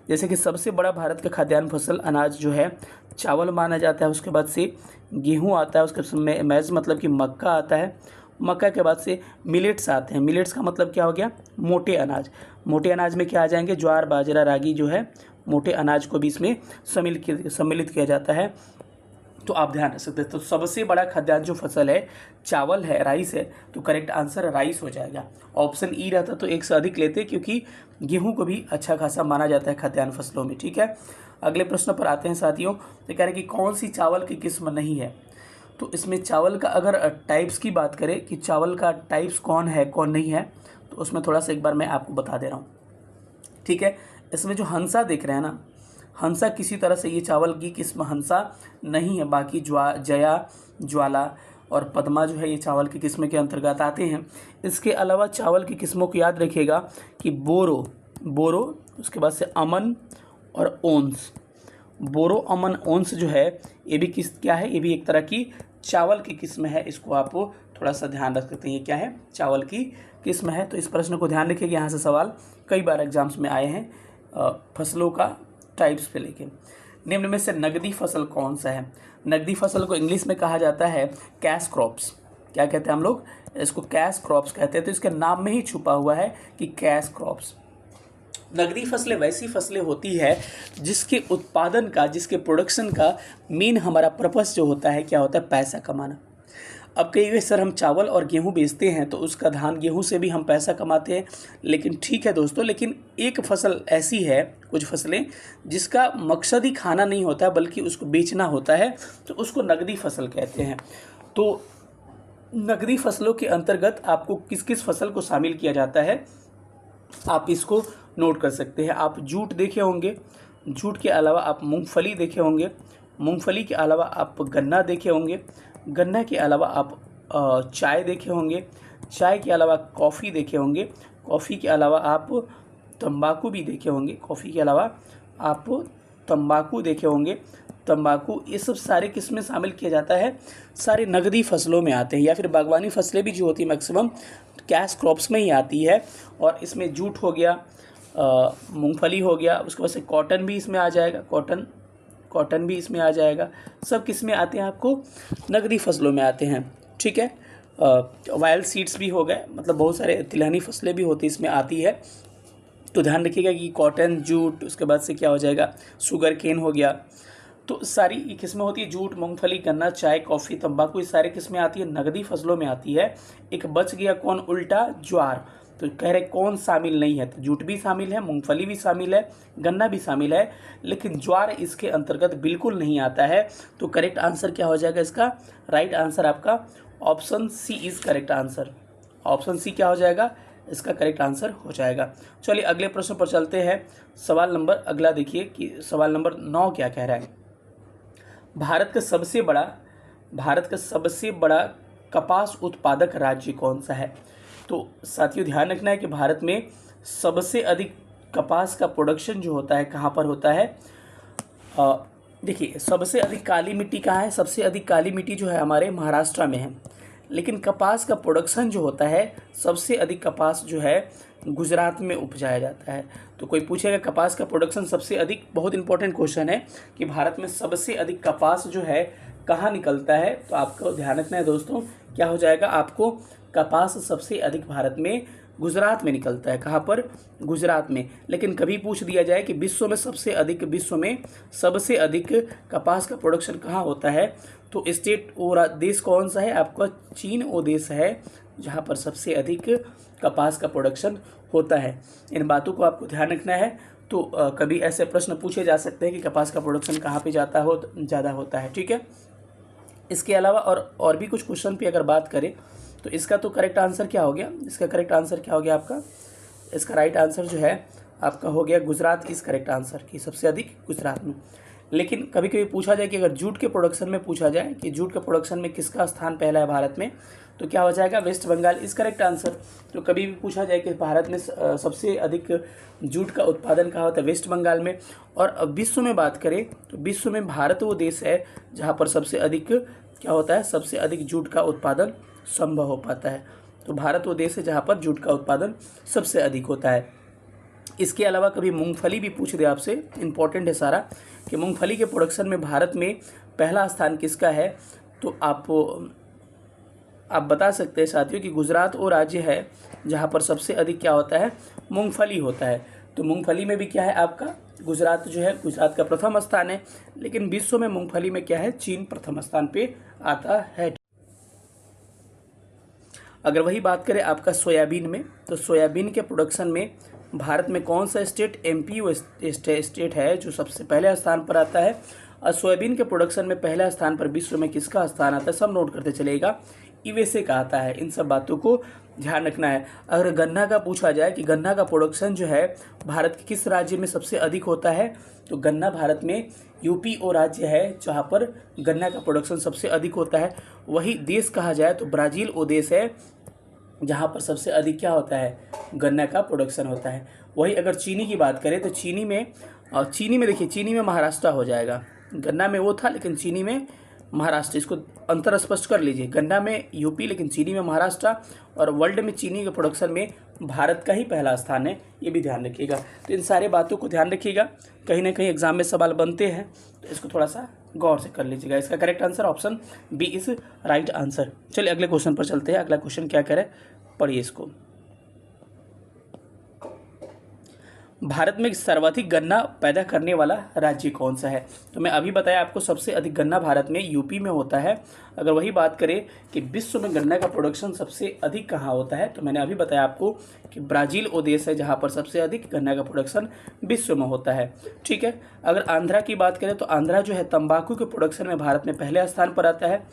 जैसे कि सबसे बड़ा भारत का खाद्यान्न फसल अनाज जो है चावल माना जाता है, उसके बाद से गेहूँ आता है, उसके मैज मतलब कि मक्का आता है, मक्का के बाद से मिलेट्स आते हैं। मिलेट्स का मतलब क्या हो गया, मोटे अनाज। मोटे अनाज में क्या आ जाएंगे, ज्वार बाजरा रागी जो है मोटे अनाज को भी इसमें सम्मिलित किया जाता है। तो आप ध्यान रख सकते हैं। तो सबसे बड़ा खाद्यान्न जो फसल है चावल है, राइस है, तो करेक्ट आंसर राइस हो जाएगा। ऑप्शन ई रहता तो एक से अधिक लेते, क्योंकि गेहूं को भी अच्छा खासा माना जाता है खाद्यान्न फसलों में। ठीक है, अगले प्रश्न पर आते हैं साथियों। तो कह रहे हैं कि कौन सी चावल की किस्म नहीं है? तो इसमें चावल का अगर टाइप्स की बात करें कि चावल का टाइप्स कौन है कौन नहीं है, तो उसमें थोड़ा सा एक बार मैं आपको बता दे रहा हूँ। ठीक है, इसमें जो हंसा देख रहे हैं ना, हंसा किसी तरह से ये चावल की किस्म हंसा नहीं है। बाकी जया, ज्वाला और पद्मा जो है ये चावल की किस्म के अंतर्गत आते हैं। इसके अलावा चावल की किस्मों को याद रखिएगा कि बोरो, उसके बाद से अमन और ओंस। बोरो, अमन, ओंस जो है ये भी क्या है, ये भी एक तरह की चावल की किस्म है। इसको आप थोड़ा सा ध्यान रख सकते हैं, ये क्या है, चावल की किस्म है। तो इस प्रश्न को ध्यान रखिएगा, यहाँ से सवाल कई बार एग्जाम्स में आए हैं फसलों का टाइप्स पे लेके। निम्न में से नगदी फसल कौन सा है? नगदी फसल को इंग्लिश में कहा जाता है कैश क्रॉप्स। क्या कहते हैं हम लोग इसको, कैश क्रॉप्स कहते हैं। तो इसके नाम में ही छुपा हुआ है कि कैश क्रॉप्स। नगदी फसलें वैसी फसलें होती है जिसके उत्पादन का, जिसके प्रोडक्शन का मेन हमारा पर्पस जो होता है क्या होता है, पैसा कमाना। अब कई बार सर हम चावल और गेहूं बेचते हैं तो उसका धान गेहूं से भी हम पैसा कमाते हैं, लेकिन ठीक है दोस्तों, लेकिन एक फसल ऐसी है, कुछ फसलें जिसका मकसद ही खाना नहीं होता है बल्कि उसको बेचना होता है, तो उसको नगदी फसल कहते हैं। तो नगदी फसलों के अंतर्गत आपको किस किस फसल को शामिल किया जाता है आप इसको नोट कर सकते हैं। आप जूट देखे होंगे, जूट के अलावा आप मूंगफली देखे होंगे, मूंगफली के अलावा आप गन्ना देखे होंगे, गन्ना के अलावा आप चाय देखे होंगे, चाय के अलावा कॉफ़ी देखे होंगे, कॉफ़ी के अलावा आप तंबाकू भी देखे होंगे, कॉफ़ी के अलावा आप तंबाकू देखे होंगे, तंबाकू, ये सब सारे किस्में शामिल किया जाता है, सारे नगदी फसलों में आते हैं। या फिर बागवानी फसलें भी जो होती है मैक्सिमम कैश क्रॉप्स में ही आती है, और इसमें जूट हो गया, मूंगफली हो गया, उसके बाद से कॉटन भी इसमें आ जाएगा, कॉटन भी इसमें आ जाएगा। सब किस में आते हैं, आपको नगदी फसलों में आते हैं। ठीक है, वाइल्ड सीड्स भी हो गए, मतलब बहुत सारे तिलहनी फसलें भी होती इसमें आती है। तो ध्यान रखिएगा कि कॉटन, जूट, उसके बाद से क्या हो जाएगा, शुगर केन हो गया। तो सारी किस्में होती है, जूट, मूंगफली, गन्ना, चाय, कॉफ़ी, तंबाकू, ये सारी किस्में आती है नगदी फसलों में आती है। एक बच गया कौन, उल्टा ज्वार। तो कह रहे कौन शामिल नहीं है, तो जूट भी शामिल है, मूंगफली भी शामिल है, गन्ना भी शामिल है, लेकिन ज्वार इसके अंतर्गत बिल्कुल नहीं आता है। तो करेक्ट आंसर क्या हो जाएगा इसका, राइट आंसर आपका option C is correct answer. Option C क्या हो जाएगा, इसका करेक्ट आंसर हो जाएगा। चलिए अगले प्रश्न पर चलते हैं। सवाल नंबर अगला देखिए कि सवाल नंबर 9 क्या कह रहा है। भारत का सबसे बड़ा कपास उत्पादक राज्य कौन सा है? तो साथियों ध्यान रखना है कि भारत में सबसे अधिक कपास का प्रोडक्शन जो होता है कहाँ पर होता है। देखिए सबसे अधिक काली मिट्टी कहाँ है, सबसे अधिक काली मिट्टी जो है हमारे महाराष्ट्र में है। लेकिन कपास का प्रोडक्शन जो होता है, सबसे अधिक कपास जो है गुजरात में उपजाया जाता है। तो कोई पूछेगा कपास का प्रोडक्शन सबसे अधिक, बहुत इंपॉर्टेंट क्वेश्चन है कि भारत में सबसे अधिक कपास जो है कहाँ निकलता है, तो आपको ध्यान रखना है दोस्तों, क्या हो जाएगा आपको, कपास सबसे अधिक भारत में गुजरात में निकलता है। कहाँ पर? गुजरात में। लेकिन कभी पूछ दिया जाए कि विश्व में सबसे अधिक कपास का प्रोडक्शन कहाँ होता है, तो स्टेट और देश कौन सा है आपका? चीन वो देश है जहाँ पर सबसे अधिक कपास का प्रोडक्शन होता है। इन बातों को आपको ध्यान रखना है। तो कभी ऐसे प्रश्न पूछे जा सकते हैं कि कपास का प्रोडक्शन कहाँ पे ज़्यादा होता है। ठीक है, इसके अलावा और भी कुछ क्वेश्चन पे अगर बात करें तो इसका तो करेक्ट आंसर क्या हो गया? इसका करेक्ट आंसर क्या हो गया आपका? इसका राइट आंसर जो है आपका हो गया गुजरात इस करेक्ट आंसर की, सबसे अधिक गुजरात में। लेकिन कभी कभी पूछा जाए कि अगर जूट के प्रोडक्शन में पूछा जाए कि जूट के प्रोडक्शन में किसका स्थान पहला है भारत में, तो क्या हो जाएगा? वेस्ट बंगाल इस करेक्ट आंसर। तो कभी भी पूछा जाए कि भारत में सबसे अधिक जूट का उत्पादन कहाँ होता है? वेस्ट बंगाल में। और विश्व में बात करें तो विश्व में भारत वो देश है जहाँ पर सबसे अधिक क्या होता है? सबसे अधिक जूट का उत्पादन संभव हो पाता है। तो भारत वो देश है जहाँ पर जूट का उत्पादन सबसे अधिक होता है। इसके अलावा कभी मूंगफली भी पूछ दे आपसे, इंपॉर्टेंट है सारा, कि मूंगफली के प्रोडक्शन में भारत में पहला स्थान किसका है, तो आप बता सकते हैं साथियों कि गुजरात वो राज्य है जहाँ पर सबसे अधिक क्या होता है? मूंगफली होता है। तो मूंगफली में भी क्या है आपका? गुजरात जो है, गुजरात का प्रथम स्थान है। लेकिन विश्व में मूंगफली में क्या है? चीन प्रथम स्थान पे आता है। अगर वही बात करें आपका सोयाबीन में, तो सोयाबीन के प्रोडक्शन में भारत में कौन सा स्टेट? एमपी वो स्टेट है जो सबसे पहले स्थान पर आता है। और सोयाबीन के प्रोडक्शन में पहला स्थान पर विश्व में किसका स्थान आता है? सब नोट करते चलेगा, यूएसए का आता है। इन सब बातों को ध्यान रखना है। अगर गन्ना का पूछा जाए कि गन्ना का प्रोडक्शन जो है भारत के किस राज्य में सबसे अधिक होता है, तो गन्ना भारत में यूपी वो राज्य है जहाँ पर गन्ना का प्रोडक्शन सबसे अधिक होता है। वही देश कहा जाए तो ब्राज़ील वो देश है जहाँ पर सबसे अधिक क्या होता है? गन्ना का प्रोडक्शन होता है। वही अगर चीनी की बात करें तो चीनी में देखिए, चीनी में महाराष्ट्र हो जाएगा। गन्ना में वो था लेकिन चीनी में महाराष्ट्र, इसको अंतर स्पष्ट कर लीजिए। गन्ना में यूपी लेकिन चीनी में महाराष्ट्र। और वर्ल्ड में चीनी के प्रोडक्शन में भारत का ही पहला स्थान है, ये भी ध्यान रखिएगा। तो इन सारे बातों को ध्यान रखिएगा, कहीं ना कहीं एग्जाम में सवाल बनते हैं, तो इसको थोड़ा सा गौर से कर लीजिएगा। इसका correct answer option B is right answer. चलिए अगले क्वेश्चन पर चलते हैं। अगला क्वेश्चन क्या करें, पढ़िए इसको। भारत में सर्वाधिक गन्ना पैदा करने वाला राज्य कौन सा है? तो मैं अभी बताया आपको, सबसे अधिक गन्ना भारत में यूपी में होता है। अगर वही बात करें कि विश्व में गन्ना का प्रोडक्शन सबसे अधिक कहाँ होता है, तो मैंने अभी बताया आपको कि ब्राज़ील वो देश है जहाँ पर सबसे अधिक गन्ना का प्रोडक्शन विश्व में होता है। ठीक है, अगर आंध्रा की बात करें तो आंध्रा जो है तंबाकू के प्रोडक्शन में भारत में पहले स्थान पर आता है।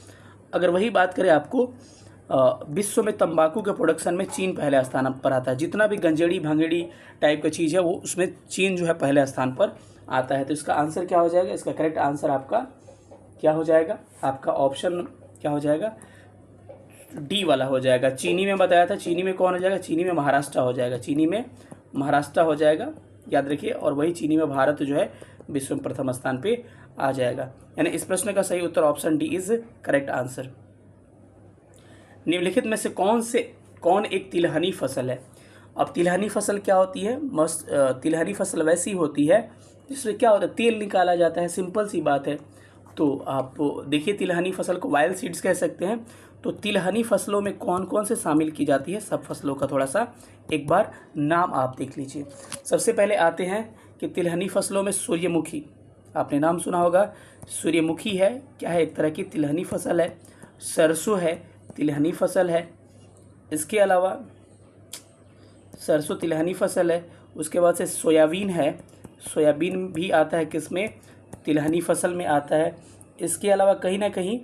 अगर वही बात करें आपको विश्व में तंबाकू के प्रोडक्शन में चीन पहले स्थान पर आता है। जितना भी गंजेड़ी भांगेड़ी टाइप का चीज़ है वो उसमें चीन जो है पहले स्थान पर आता है। तो इसका आंसर क्या हो जाएगा? इसका करेक्ट आंसर आपका क्या हो जाएगा? आपका ऑप्शन क्या हो जाएगा? डी वाला हो जाएगा। चीनी में बताया था, चीनी में कौन हो जाएगा? चीनी में महाराष्ट्र हो जाएगा। चीनी में महाराष्ट्र हो जाएगा, याद रखिए। और वही चीनी में भारत जो है विश्व में प्रथम स्थान पर आ जाएगा। यानी इस प्रश्न का सही उत्तर option D is correct answer. निम्नलिखित में से कौन एक तिलहनी फसल है? अब तिलहनी फसल क्या होती है? तिलहनी फसल वैसी होती है जिसमें क्या होता है? तेल निकाला जाता है, सिंपल सी बात है। तो आप देखिए, तिलहनी फसल को वाइल्ड सीड्स कह सकते हैं। तो तिलहनी फसलों में कौन कौन से शामिल की जाती है? सब फसलों का थोड़ा सा एक बार नाम आप देख लीजिए। सबसे पहले आते हैं कि तिलहनी फसलों में सूर्यमुखी, आपने नाम सुना होगा। सूर्यमुखी है, क्या है? एक तरह की तिलहनी फसल है। सरसों है, तिलहनी फसल है। इसके अलावा सरसों तिलहनी फसल है। उसके बाद से सोयाबीन है, सोयाबीन भी आता है किसमें? तिलहनी फसल में आता है। इसके अलावा कहीं ना कहीं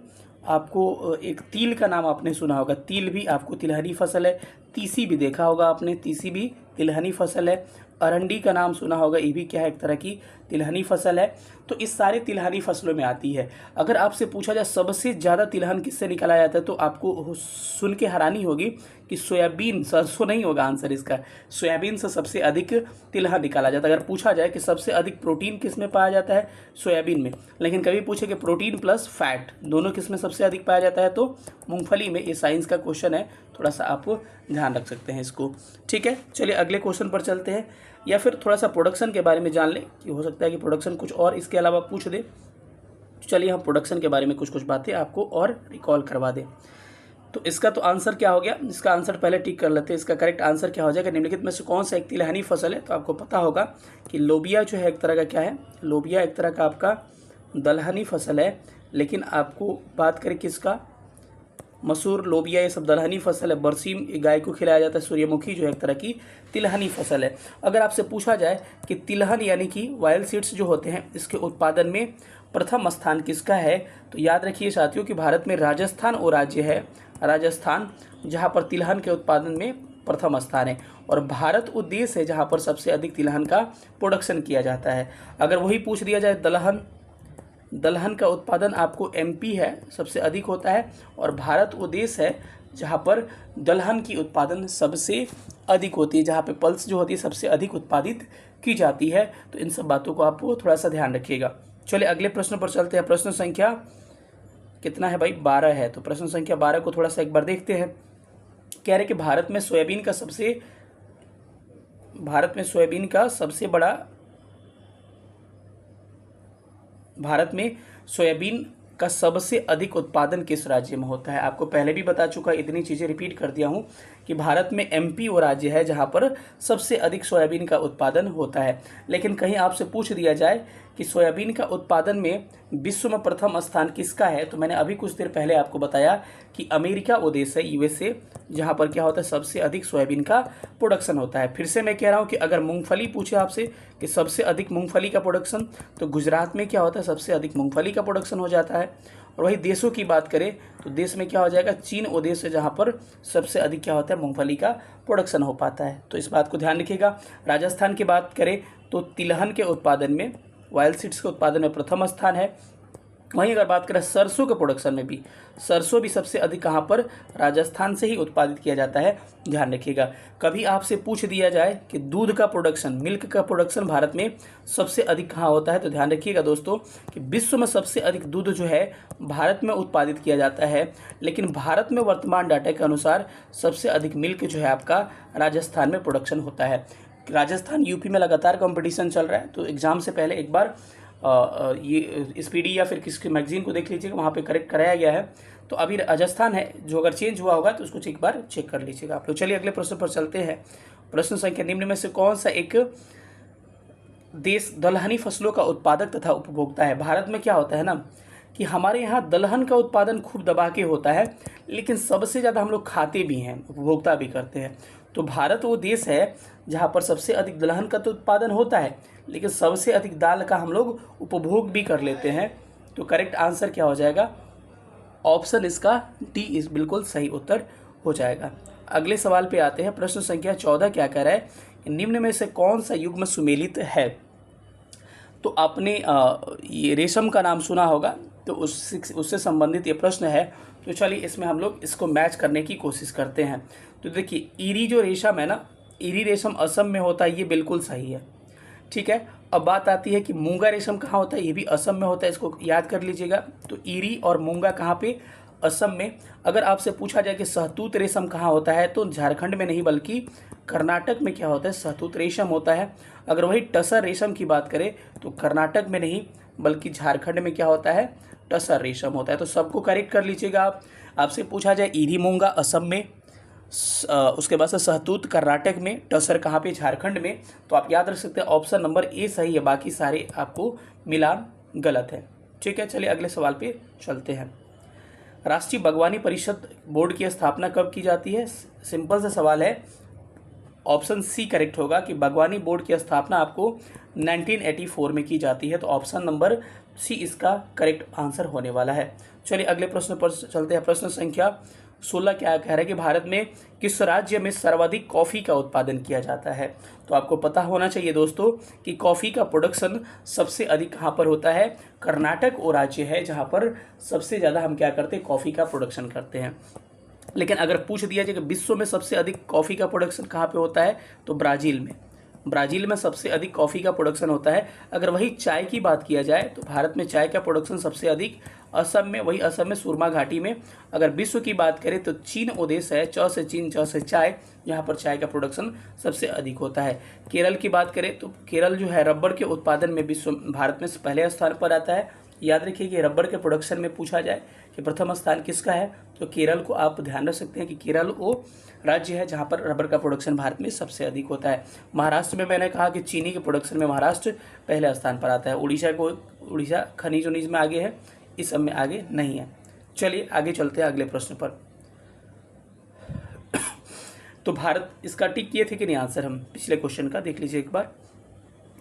आपको एक तिल का नाम आपने सुना होगा, तिल भी आपको तिलहनी फसल है। तीसी भी देखा होगा आपने, तीसी भी तिलहनी फसल है। अरंडी का नाम सुना होगा, ये भी क्या है, एक तरह की तिलहनी फसल है। तो इस सारे तिलहनी फसलों में आती है। अगर आपसे पूछा जाए सबसे ज़्यादा तिलहन किससे निकाला जाता है, तो आपको सुन के हैरानी होगी कि सोयाबीन, सरसों नहीं होगा आंसर इसका, सोयाबीन से सबसे अधिक तिलहन निकाला जाता है। अगर पूछा जाए कि सबसे अधिक प्रोटीन किस में पाया जाता है, सोयाबीन में। लेकिन कभी पूछे कि प्रोटीन प्लस फैट दोनों किस में सबसे अधिक पाया जाता है, तो मूंगफली में। ये साइंस का क्वेश्चन है, थोड़ा सा आप ध्यान रख सकते हैं इसको। ठीक है, चलिए अगले क्वेश्चन पर चलते हैं, या फिर थोड़ा सा प्रोडक्शन के बारे में जान लें कि हो सकता है कि प्रोडक्शन कुछ और इसके अलावा पूछ दे। चलिए हम प्रोडक्शन के बारे में कुछ बातें आपको और रिकॉल करवा दें। तो इसका तो आंसर क्या हो गया, इसका आंसर पहले टिक कर लेते हैं। इसका करेक्ट आंसर क्या हो जाएगा, निम्नलिखित में से कौन सा एक तिलहनी फसल है। तो आपको पता होगा कि लोबिया जो है एक तरह का क्या है, लोबिया एक तरह का आपका दलहनी फसल है। लेकिन आपको बात करें किसका, मसूर, लोबिया, ये सब दलहनी फसल है। बरसीम गाय को खिलाया जाता है। सूर्यमुखी जो है एक तरह की तिलहनी फसल है। अगर आपसे पूछा जाए कि तिलहन यानी कि वायल सीड्स जो होते हैं, इसके उत्पादन में प्रथम स्थान किसका है, तो याद रखिए साथियों कि भारत में राजस्थान वो राज्य है, राजस्थान, जहाँ पर तिलहन के उत्पादन में प्रथम स्थान है। और भारत वो देश है जहाँ पर सबसे अधिक तिलहन का प्रोडक्शन किया जाता है। अगर वही पूछ दिया जाए दलहन का उत्पादन आपको एमपी है, सबसे अधिक होता है। और भारत वो देश है जहाँ पर दलहन की उत्पादन सबसे अधिक होती है, जहाँ पे पल्स जो होती है सबसे अधिक उत्पादित की जाती है। तो इन सब बातों को आपको थोड़ा सा ध्यान रखिएगा। चलिए अगले प्रश्न पर चलते हैं। प्रश्न संख्या कितना है भाई, 12 है। तो प्रश्न संख्या 12 को थोड़ा सा एक बार देखते हैं। कह रहे कि भारत में सोयाबीन का सबसे बड़ा, भारत में सोयाबीन का सबसे अधिक उत्पादन किस राज्य में होता है। आपको पहले भी बता चुका, इतनी चीज़ें रिपीट कर दिया हूँ कि भारत में एमपी वो राज्य है जहाँ पर सबसे अधिक सोयाबीन का उत्पादन होता है। लेकिन कहीं आपसे पूछ दिया जाए कि सोयाबीन का उत्पादन में विश्व में प्रथम स्थान किसका है, तो मैंने अभी कुछ देर पहले आपको बताया कि अमेरिका वो देश है, यूएसए, जहाँ पर क्या होता है सबसे अधिक सोयाबीन का प्रोडक्शन होता है। फिर से मैं कह रहा हूँ कि अगर मूंगफली पूछे आपसे कि सबसे अधिक मूंगफली का प्रोडक्शन, तो गुजरात में क्या होता है सबसे अधिक मूंगफली का प्रोडक्शन हो जाता है। और वही देशों की बात करें तो देश में क्या हो जाएगा, चीन वो देश है जहाँ पर सबसे अधिक क्या होता है मूंगफली का प्रोडक्शन हो पाता है। तो इस बात को ध्यान रखिएगा। राजस्थान की बात करें तो तिलहन के उत्पादन में, वायल सीड्स के उत्पादन में प्रथम स्थान है। वहीं अगर बात करें सरसों के प्रोडक्शन में भी, सरसों भी सबसे अधिक कहाँ पर, राजस्थान से ही उत्पादित किया जाता है, ध्यान रखिएगा। कभी आपसे पूछ दिया जाए कि दूध का प्रोडक्शन, मिल्क का प्रोडक्शन भारत में सबसे अधिक कहाँ होता है, तो ध्यान रखिएगा दोस्तों कि विश्व में सबसे अधिक दूध जो है भारत में उत्पादित किया जाता है। लेकिन भारत में वर्तमान डाटा के अनुसार सबसे अधिक मिल्क जो है आपका राजस्थान में प्रोडक्शन होता है। राजस्थान यूपी में लगातार कंपटीशन चल रहा है, तो एग्ज़ाम से पहले एक बार ये स्पीडी या फिर किसी मैगजीन को देख लीजिएगा, वहाँ पे करेक्ट कराया गया है। तो अभी राजस्थान है, जो अगर चेंज हुआ होगा तो उसको एक बार चेक कर लीजिएगा आप लोग। चलिए अगले प्रश्न पर चलते हैं। प्रश्न संख्या निम्न में से कौन सा एक देश दलहनी फसलों का उत्पादक तथा उपभोक्ता है। भारत में क्या होता है ना कि हमारे यहाँ दलहन का उत्पादन खूब दबा के होता है, लेकिन सबसे ज़्यादा हम लोग खाते भी हैं, उपभोक्ता भी करते हैं। तो भारत वो देश है जहाँ पर सबसे अधिक दलहन का तो उत्पादन होता है, लेकिन सबसे अधिक दाल का हम लोग उपभोग भी कर लेते हैं। तो करेक्ट आंसर क्या हो जाएगा, ऑप्शन इसका डी इस बिल्कुल सही उत्तर हो जाएगा। अगले सवाल पे आते हैं। प्रश्न संख्या 14 क्या कह रहा है, निम्न में से कौन सा युग्म सुमेलित है। तो आपने ये रेशम का नाम सुना होगा, तो उससे संबंधित ये प्रश्न है। तो चलिए इसमें हम लोग इसको मैच करने की कोशिश करते हैं। तो देखिए ईरी जो रेशम है ना, ईरी रेशम असम में होता है, ये बिल्कुल सही है, ठीक है। अब बात आती है कि मूंगा रेशम कहाँ होता है, ये भी असम में होता है, इसको याद कर लीजिएगा। तो ईरी और मूंगा कहाँ पे, असम में। अगर आपसे पूछा जाए कि सहतूत रेशम कहाँ होता है, तो झारखंड में नहीं बल्कि कर्नाटक में क्या होता है, सहतूत रेशम होता है। अगर वही टसर रेशम की बात करें तो कर्नाटक में नहीं बल्कि झारखंड में क्या होता है, टसर रेशम होता है। तो सबको करेक्ट कर लीजिएगा आप। आपसे पूछा जाए ईरी मूंगा असम में, उसके बाद से सहतूत कर्नाटक में, टसर कहाँ पे, झारखंड में। तो आप याद रख सकते हैं ऑप्शन नंबर ए सही है, बाकी सारे आपको मिलान गलत है, ठीक है। चलिए अगले सवाल पे चलते हैं। राष्ट्रीय बागवानी परिषद बोर्ड की स्थापना कब की जाती है। सिंपल सा सवाल है, ऑप्शन सी करेक्ट होगा कि बागवानी बोर्ड की स्थापना आपको 1984 में की जाती है। तो ऑप्शन नंबर सी इसका करेक्ट आंसर होने वाला है। चलिए अगले प्रश्न पर चलते हैं। प्रश्न संख्या 16 क्या कह रहा है कि भारत में किस राज्य में सर्वाधिक कॉफ़ी का उत्पादन किया जाता है। तो आपको पता होना चाहिए दोस्तों कि कॉफ़ी का प्रोडक्शन सबसे अधिक कहाँ पर होता है, कर्नाटक वो राज्य है जहाँ पर सबसे ज़्यादा हम क्या करते हैं, कॉफ़ी का प्रोडक्शन करते हैं। लेकिन अगर पूछ दिया जाए कि विश्व में सबसे अधिक कॉफ़ी का प्रोडक्शन कहाँ पे होता है, तो ब्राज़ील में सबसे अधिक कॉफ़ी का प्रोडक्शन होता है। अगर वही चाय की बात किया जाए तो भारत में चाय का प्रोडक्शन सबसे अधिक असम में, वही असम में सुरमा घाटी में। अगर विश्व की बात करें तो चीन वो देश है, च से चीन च से चाय, यहाँ पर चाय का प्रोडक्शन सबसे अधिक होता है। केरल की बात करें तो केरल जो है रबर के उत्पादन में भारत में पहले स्थान पर आता है। याद रखिए कि रबर के प्रोडक्शन में पूछा जाए कि प्रथम स्थान किसका है, तो केरल को आप ध्यान रख सकते हैं कि केरल वो राज्य है जहाँ पर रबर का प्रोडक्शन भारत में सबसे अधिक होता है। महाराष्ट्र में मैंने कहा कि चीनी के प्रोडक्शन में महाराष्ट्र पहले स्थान पर आता है। उड़ीसा खनिज उनीज में आगे है, इस सब में आगे नहीं है। चलिए आगे चलते हैं अगले प्रश्न पर। तो भारत, इसका टिक किए थे कि नहीं आंसर, हम पिछले क्वेश्चन का देख लीजिए एक बार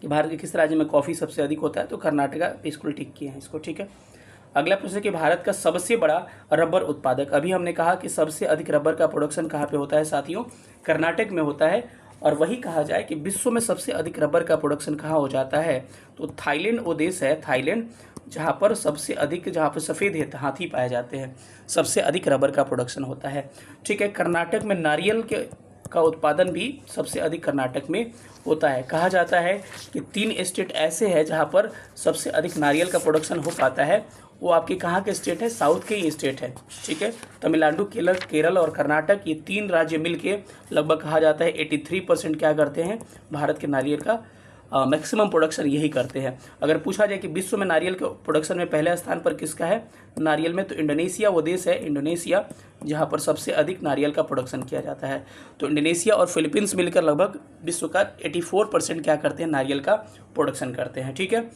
कि भारत के किस राज्य में कॉफ़ी सबसे अधिक होता है, तो कर्नाटका बिल्कुल टिक किए हैं इसको, ठीक है। अगला प्रश्न है कि भारत का सबसे बड़ा रबर उत्पादक, अभी हमने कहा कि सबसे अधिक रबर का प्रोडक्शन कहाँ पे होता है साथियों, कर्नाटक में होता है। और वही कहा जाए कि विश्व में सबसे अधिक रबर का प्रोडक्शन कहाँ हो जाता है, तो थाईलैंड वो देश है, थाईलैंड, जहाँ पर सबसे अधिक, जहाँ पर सफ़ेद हाथी पाए जाते हैं, सबसे अधिक रबर का प्रोडक्शन होता है, ठीक है। कर्नाटक में नारियल का उत्पादन भी सबसे अधिक कर्नाटक में होता है। कहा जाता है कि 3 स्टेट ऐसे हैं जहाँ पर सबसे अधिक नारियल का प्रोडक्शन हो पाता है। वो आपके कहाँ के स्टेट है, साउथ के ही स्टेट है, ठीक है। तमिलनाडु, केरल और कर्नाटक, ये 3 राज्य मिलके लगभग कहा जाता है 83% क्या करते हैं, भारत के नारियल का मैक्सिमम प्रोडक्शन यही करते हैं। अगर पूछा जाए कि विश्व में नारियल के प्रोडक्शन में पहले स्थान पर किसका है नारियल में, तो इंडोनेशिया वो देश है, इंडोनेशिया, जहाँ पर सबसे अधिक नारियल का प्रोडक्शन किया जाता है। तो इंडोनेशिया और फिलीपींस मिलकर लगभग विश्व का 84% क्या करते हैं, नारियल का प्रोडक्शन करते हैं, ठीक है।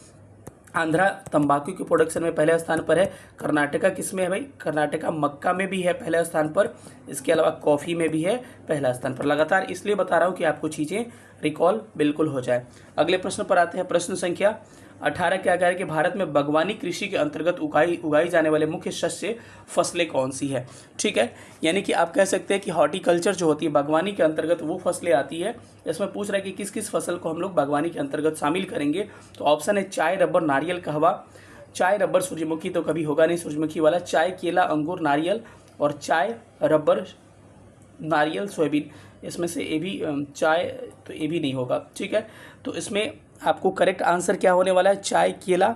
आंध्रा तंबाकू के प्रोडक्शन में पहले स्थान पर है। कर्नाटका किस में है भाई, कर्नाटका मक्का में भी है पहले स्थान पर, इसके अलावा कॉफ़ी में भी है पहला स्थान पर। लगातार इसलिए बता रहा हूँ कि आपको चीज़ें रिकॉल बिल्कुल हो जाए। अगले प्रश्न पर आते हैं, प्रश्न संख्या 18 क्या कह रहा है कि भारत में बागवानी कृषि के अंतर्गत उगाई जाने वाले मुख्य शस्य फसलें कौन सी है, ठीक है। यानी कि आप कह सकते हैं कि हॉर्टिकल्चर जो होती है बागवानी के अंतर्गत वो फसलें आती है। इसमें पूछ रहा है कि किस किस फसल को हम लोग बागवानी के अंतर्गत शामिल करेंगे, तो ऑप्शन है चाय, रबर, नारियल, कहवा। चाय, रबर, सूरजमुखी तो कभी होगा नहीं सूरजमुखी वाला, चाय, केला, अंगूर, नारियल, और चाय, रबर, नारियल, सोयाबीन, इसमें से ये भी चाय, तो ये भी नहीं होगा, ठीक है। तो इसमें आपको करेक्ट आंसर क्या होने वाला है, चाय, केला,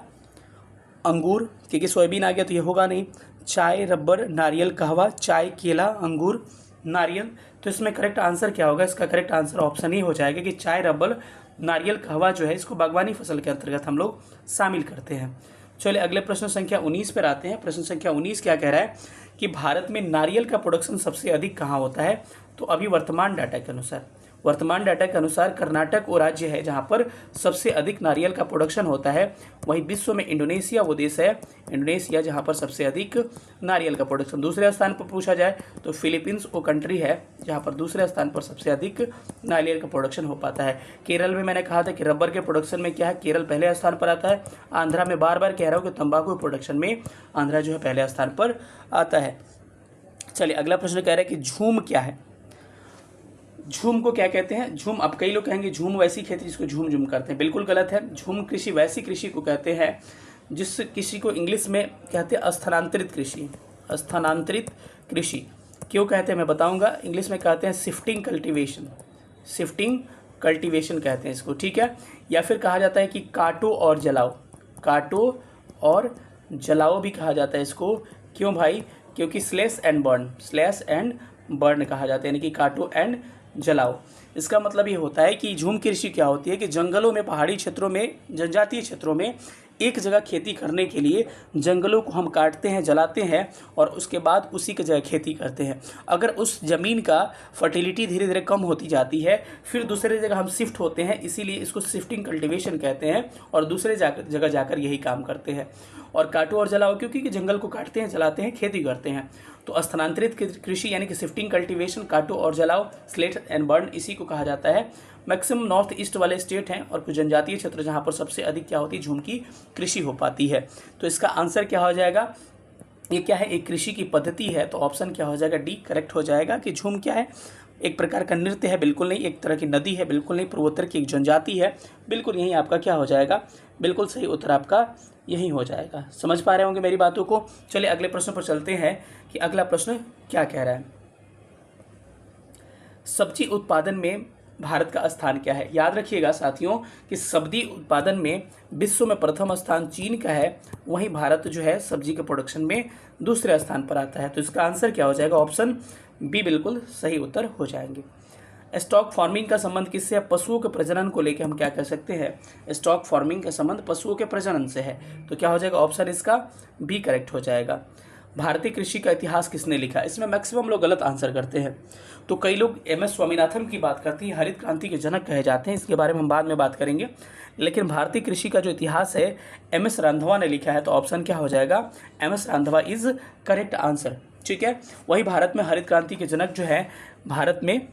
अंगूर, क्योंकि सोयाबीन आ गया तो ये होगा नहीं, चाय, रबर, नारियल, कहवा, चाय, केला, अंगूर, नारियल। तो इसमें करेक्ट आंसर क्या होगा, इसका करेक्ट आंसर ऑप्शन ही हो जाएगा कि चाय, रबर, नारियल, कहवा जो है इसको बागवानी फसल के अंतर्गत हम लोग शामिल करते हैं। चलिए अगले प्रश्न संख्या 19 पर आते हैं। प्रश्न संख्या 19 क्या कह रहा है कि भारत में नारियल का प्रोडक्शन सबसे अधिक कहाँ होता है, तो अभी वर्तमान डाटा के अनुसार कर्नाटक वो राज्य है जहाँ पर सबसे अधिक नारियल का प्रोडक्शन होता है। वहीं विश्व में इंडोनेशिया वो देश है, इंडोनेशिया, जहाँ पर सबसे अधिक नारियल का प्रोडक्शन। दूसरे स्थान पर पूछा जाए तो फिलीपींस वो कंट्री है जहाँ पर दूसरे स्थान पर सबसे अधिक नारियल का प्रोडक्शन हो पाता है। केरल में मैंने कहा था कि रबर के प्रोडक्शन में क्या है, केरल पहले स्थान पर आता है। आंध्रा में बार बार कह रहा हूँ कि तंबाकू प्रोडक्शन में आंध्रा जो है पहले स्थान पर आता है। चलिए अगला प्रश्न कह रहा है कि झूम क्या है, झूम को क्या कहते हैं। झूम, अब कई लोग कहेंगे झूम वैसी खेती जिसको झूम करते हैं, बिल्कुल गलत है। झूम कृषि वैसी कृषि को कहते हैं जिस कृषि को इंग्लिश में कहते हैं स्थानांतरित कृषि। स्थानांतरित कृषि क्यों कहते हैं मैं बताऊंगा। इंग्लिश में कहते हैं शिफ्टिंग कल्टीवेशन कहते हैं इसको, ठीक है। या फिर कहा जाता है कि काटो और जलाओ भी कहा जाता है इसको। क्यों भाई, क्योंकि स्लैश एंड बर्न कहा जाता है, यानी कि काटो एंड जलाओ। इसका मतलब ये होता है कि झूम कृषि क्या होती है कि जंगलों में, पहाड़ी क्षेत्रों में, जनजातीय क्षेत्रों में एक जगह खेती करने के लिए जंगलों को हम काटते हैं, जलाते हैं और उसके बाद उसी की जगह खेती करते हैं। अगर उस ज़मीन का फर्टिलिटी धीरे धीरे कम होती जाती है, फिर दूसरे जगह हम शिफ्ट होते हैं, इसीलिए इसको शिफ्टिंग कल्टीवेशन कहते हैं और दूसरे जगह जाकर यही काम करते हैं। और काटो और जलाओ क्योंकि जंगल को काटते हैं, जलाते हैं, खेती करते हैं। तो स्थानांतरित कृषि यानी कि शिफ्टिंग कल्टीवेशन, काटो और जलाओ, स्लेट एंड बर्न, इसी को कहा जाता है। मैक्सिमम नॉर्थ ईस्ट वाले स्टेट हैं और कुछ जनजातीय क्षेत्र जहाँ पर सबसे अधिक क्या होती है, झूम की कृषि हो पाती है। तो इसका आंसर क्या हो जाएगा, ये क्या है, एक कृषि की पद्धति है, तो ऑप्शन क्या हो जाएगा, डी करेक्ट हो जाएगा। कि झूम क्या है, एक प्रकार का नृत्य है, बिल्कुल नहीं। एक तरह की नदी है, बिल्कुल नहीं। पूर्वोत्तर की एक जनजाति है, बिल्कुल यही आपका क्या हो जाएगा, बिल्कुल सही उत्तर आपका यही हो जाएगा। समझ पा रहे होंगे मेरी बातों को। चलिए अगले प्रश्न पर चलते हैं कि अगला प्रश्न क्या कह रहा है। सब्जी उत्पादन में भारत का स्थान क्या है। याद रखिएगा साथियों कि सब्जी उत्पादन में विश्व में प्रथम स्थान चीन का है, वहीं भारत जो है सब्जी के प्रोडक्शन में दूसरे स्थान पर आता है। तो इसका आंसर क्या हो जाएगा, ऑप्शन बी बिल्कुल सही उत्तर हो जाएंगे। स्टॉक फार्मिंग का संबंध किससे है, पशुओं के प्रजनन को लेकर हम क्या कह सकते हैं, स्टॉक फार्मिंग का संबंध पशुओं के प्रजनन से है। तो क्या हो जाएगा, ऑप्शन इसका बी करेक्ट हो जाएगा। भारतीय कृषि का इतिहास किसने लिखा। इसमें मैक्सिमम लोग गलत आंसर करते हैं। तो कई लोग एम.एस. स्वामीनाथन की बात करते हैं, हरित क्रांति के जनक कहे जाते हैं, इसके बारे में हम बाद में बात करेंगे। लेकिन भारतीय कृषि का जो इतिहास है एम.एस. रांधवा ने लिखा है, तो ऑप्शन क्या हो जाएगा, M.S.. Randhawa is correct answer. ठीक है। वही भारत में हरित क्रांति के जनक जो है, भारत में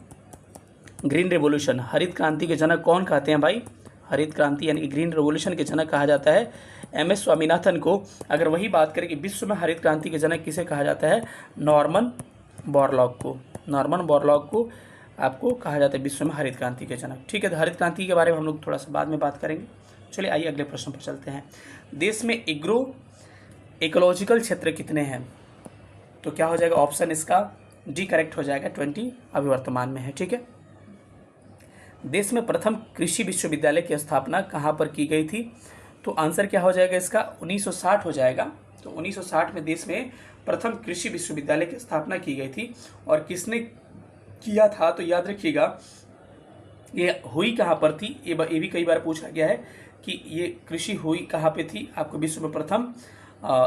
ग्रीन रेवोल्यूशन, हरित क्रांति के जनक कौन कहते हैं भाई, हरित क्रांति यानी कि ग्रीन रेवोल्यूशन के जनक कहा जाता है एम.एस. स्वामीनाथन को। अगर वही बात करें कि विश्व में हरित क्रांति के जनक किसे कहा जाता है, नॉर्मन बोरलॉग को। नॉर्मन बोरलॉग को आपको कहा जाता है विश्व में हरित क्रांति के जनक। ठीक है। तो हरित क्रांति के बारे में हम लोग थोड़ा सा बाद में बात करेंगे। चलिए आइए अगले प्रश्न पर चलते हैं। देश में इकोलॉजिकल क्षेत्र कितने हैं। तो क्या हो जाएगा, ऑप्शन इसका डी करेक्ट हो जाएगा, 20 अभी वर्तमान में है। ठीक है। देश में प्रथम कृषि विश्वविद्यालय की स्थापना कहाँ पर की गई थी। तो आंसर क्या हो जाएगा इसका, 1960 हो जाएगा। तो 1960 में देश में प्रथम कृषि विश्वविद्यालय की स्थापना की गई थी। और किसने किया था, तो याद रखिएगा ये हुई कहाँ पर थी, ये भी कई बार पूछा गया है कि ये कृषि हुई कहाँ पे थी आपको विश्व में प्रथम।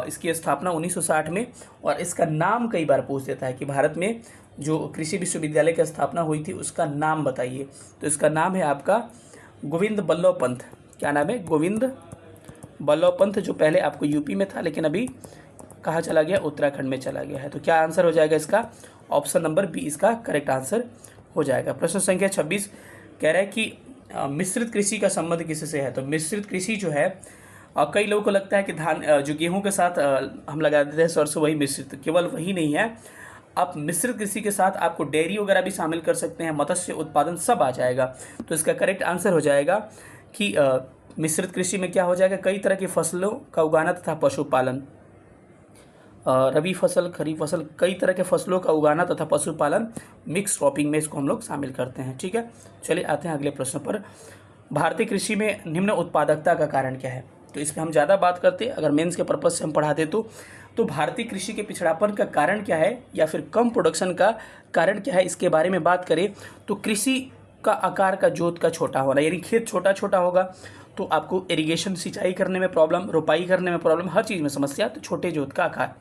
इसकी स्थापना 1960 में। और इसका नाम कई बार पूछ देता है कि भारत में जो कृषि विश्वविद्यालय की स्थापना हुई थी उसका नाम बताइए। तो इसका नाम है आपका गोविंद बल्लभ पंत। क्या नाम है, गोविंद बल्लभ पंत, जो पहले आपको यूपी में था लेकिन अभी कहाँ चला गया, उत्तराखंड में चला गया है। तो क्या आंसर हो जाएगा इसका, ऑप्शन नंबर बी इसका करेक्ट आंसर हो जाएगा। प्रश्न संख्या 26 कह रहा है कि मिश्रित कृषि का संबंध किससे है। तो मिश्रित कृषि जो है, कई लोगों को लगता है कि धान जो गेहूं के साथ हम लगा देते हैं सरसों, वही मिश्रित, केवल वही नहीं है। आप मिश्रित कृषि के साथ आपको डेयरी वगैरह भी शामिल कर सकते हैं, मत्स्य उत्पादन सब आ जाएगा। तो इसका करेक्ट आंसर हो जाएगा कि मिश्रित कृषि में क्या हो जाएगा, कई तरह की फसलों का उगाना तथा पशुपालन, रबी फसल, खरीफ फसल, कई तरह के फसलों का उगाना तथा पशुपालन, मिक्स क्रॉपिंग में इसको हम लोग शामिल करते हैं। ठीक है। चलिए आते हैं अगले प्रश्न पर। भारतीय कृषि में निम्न उत्पादकता का कारण क्या है। तो इस पर हम ज़्यादा बात करते हैं, अगर मेंस के पर्पज से हम पढ़ाते तो भारतीय कृषि के पिछड़ापन का कारण क्या है या फिर कम प्रोडक्शन का कारण क्या है, इसके बारे में बात करें तो कृषि का आकार का जोत का छोटा होना, यानी खेत छोटा छोटा होगा तो आपको इरिगेशन सिंचाई करने में प्रॉब्लम, रोपाई करने में प्रॉब्लम, हर चीज़ में समस्या। तो छोटे जोत का आकार,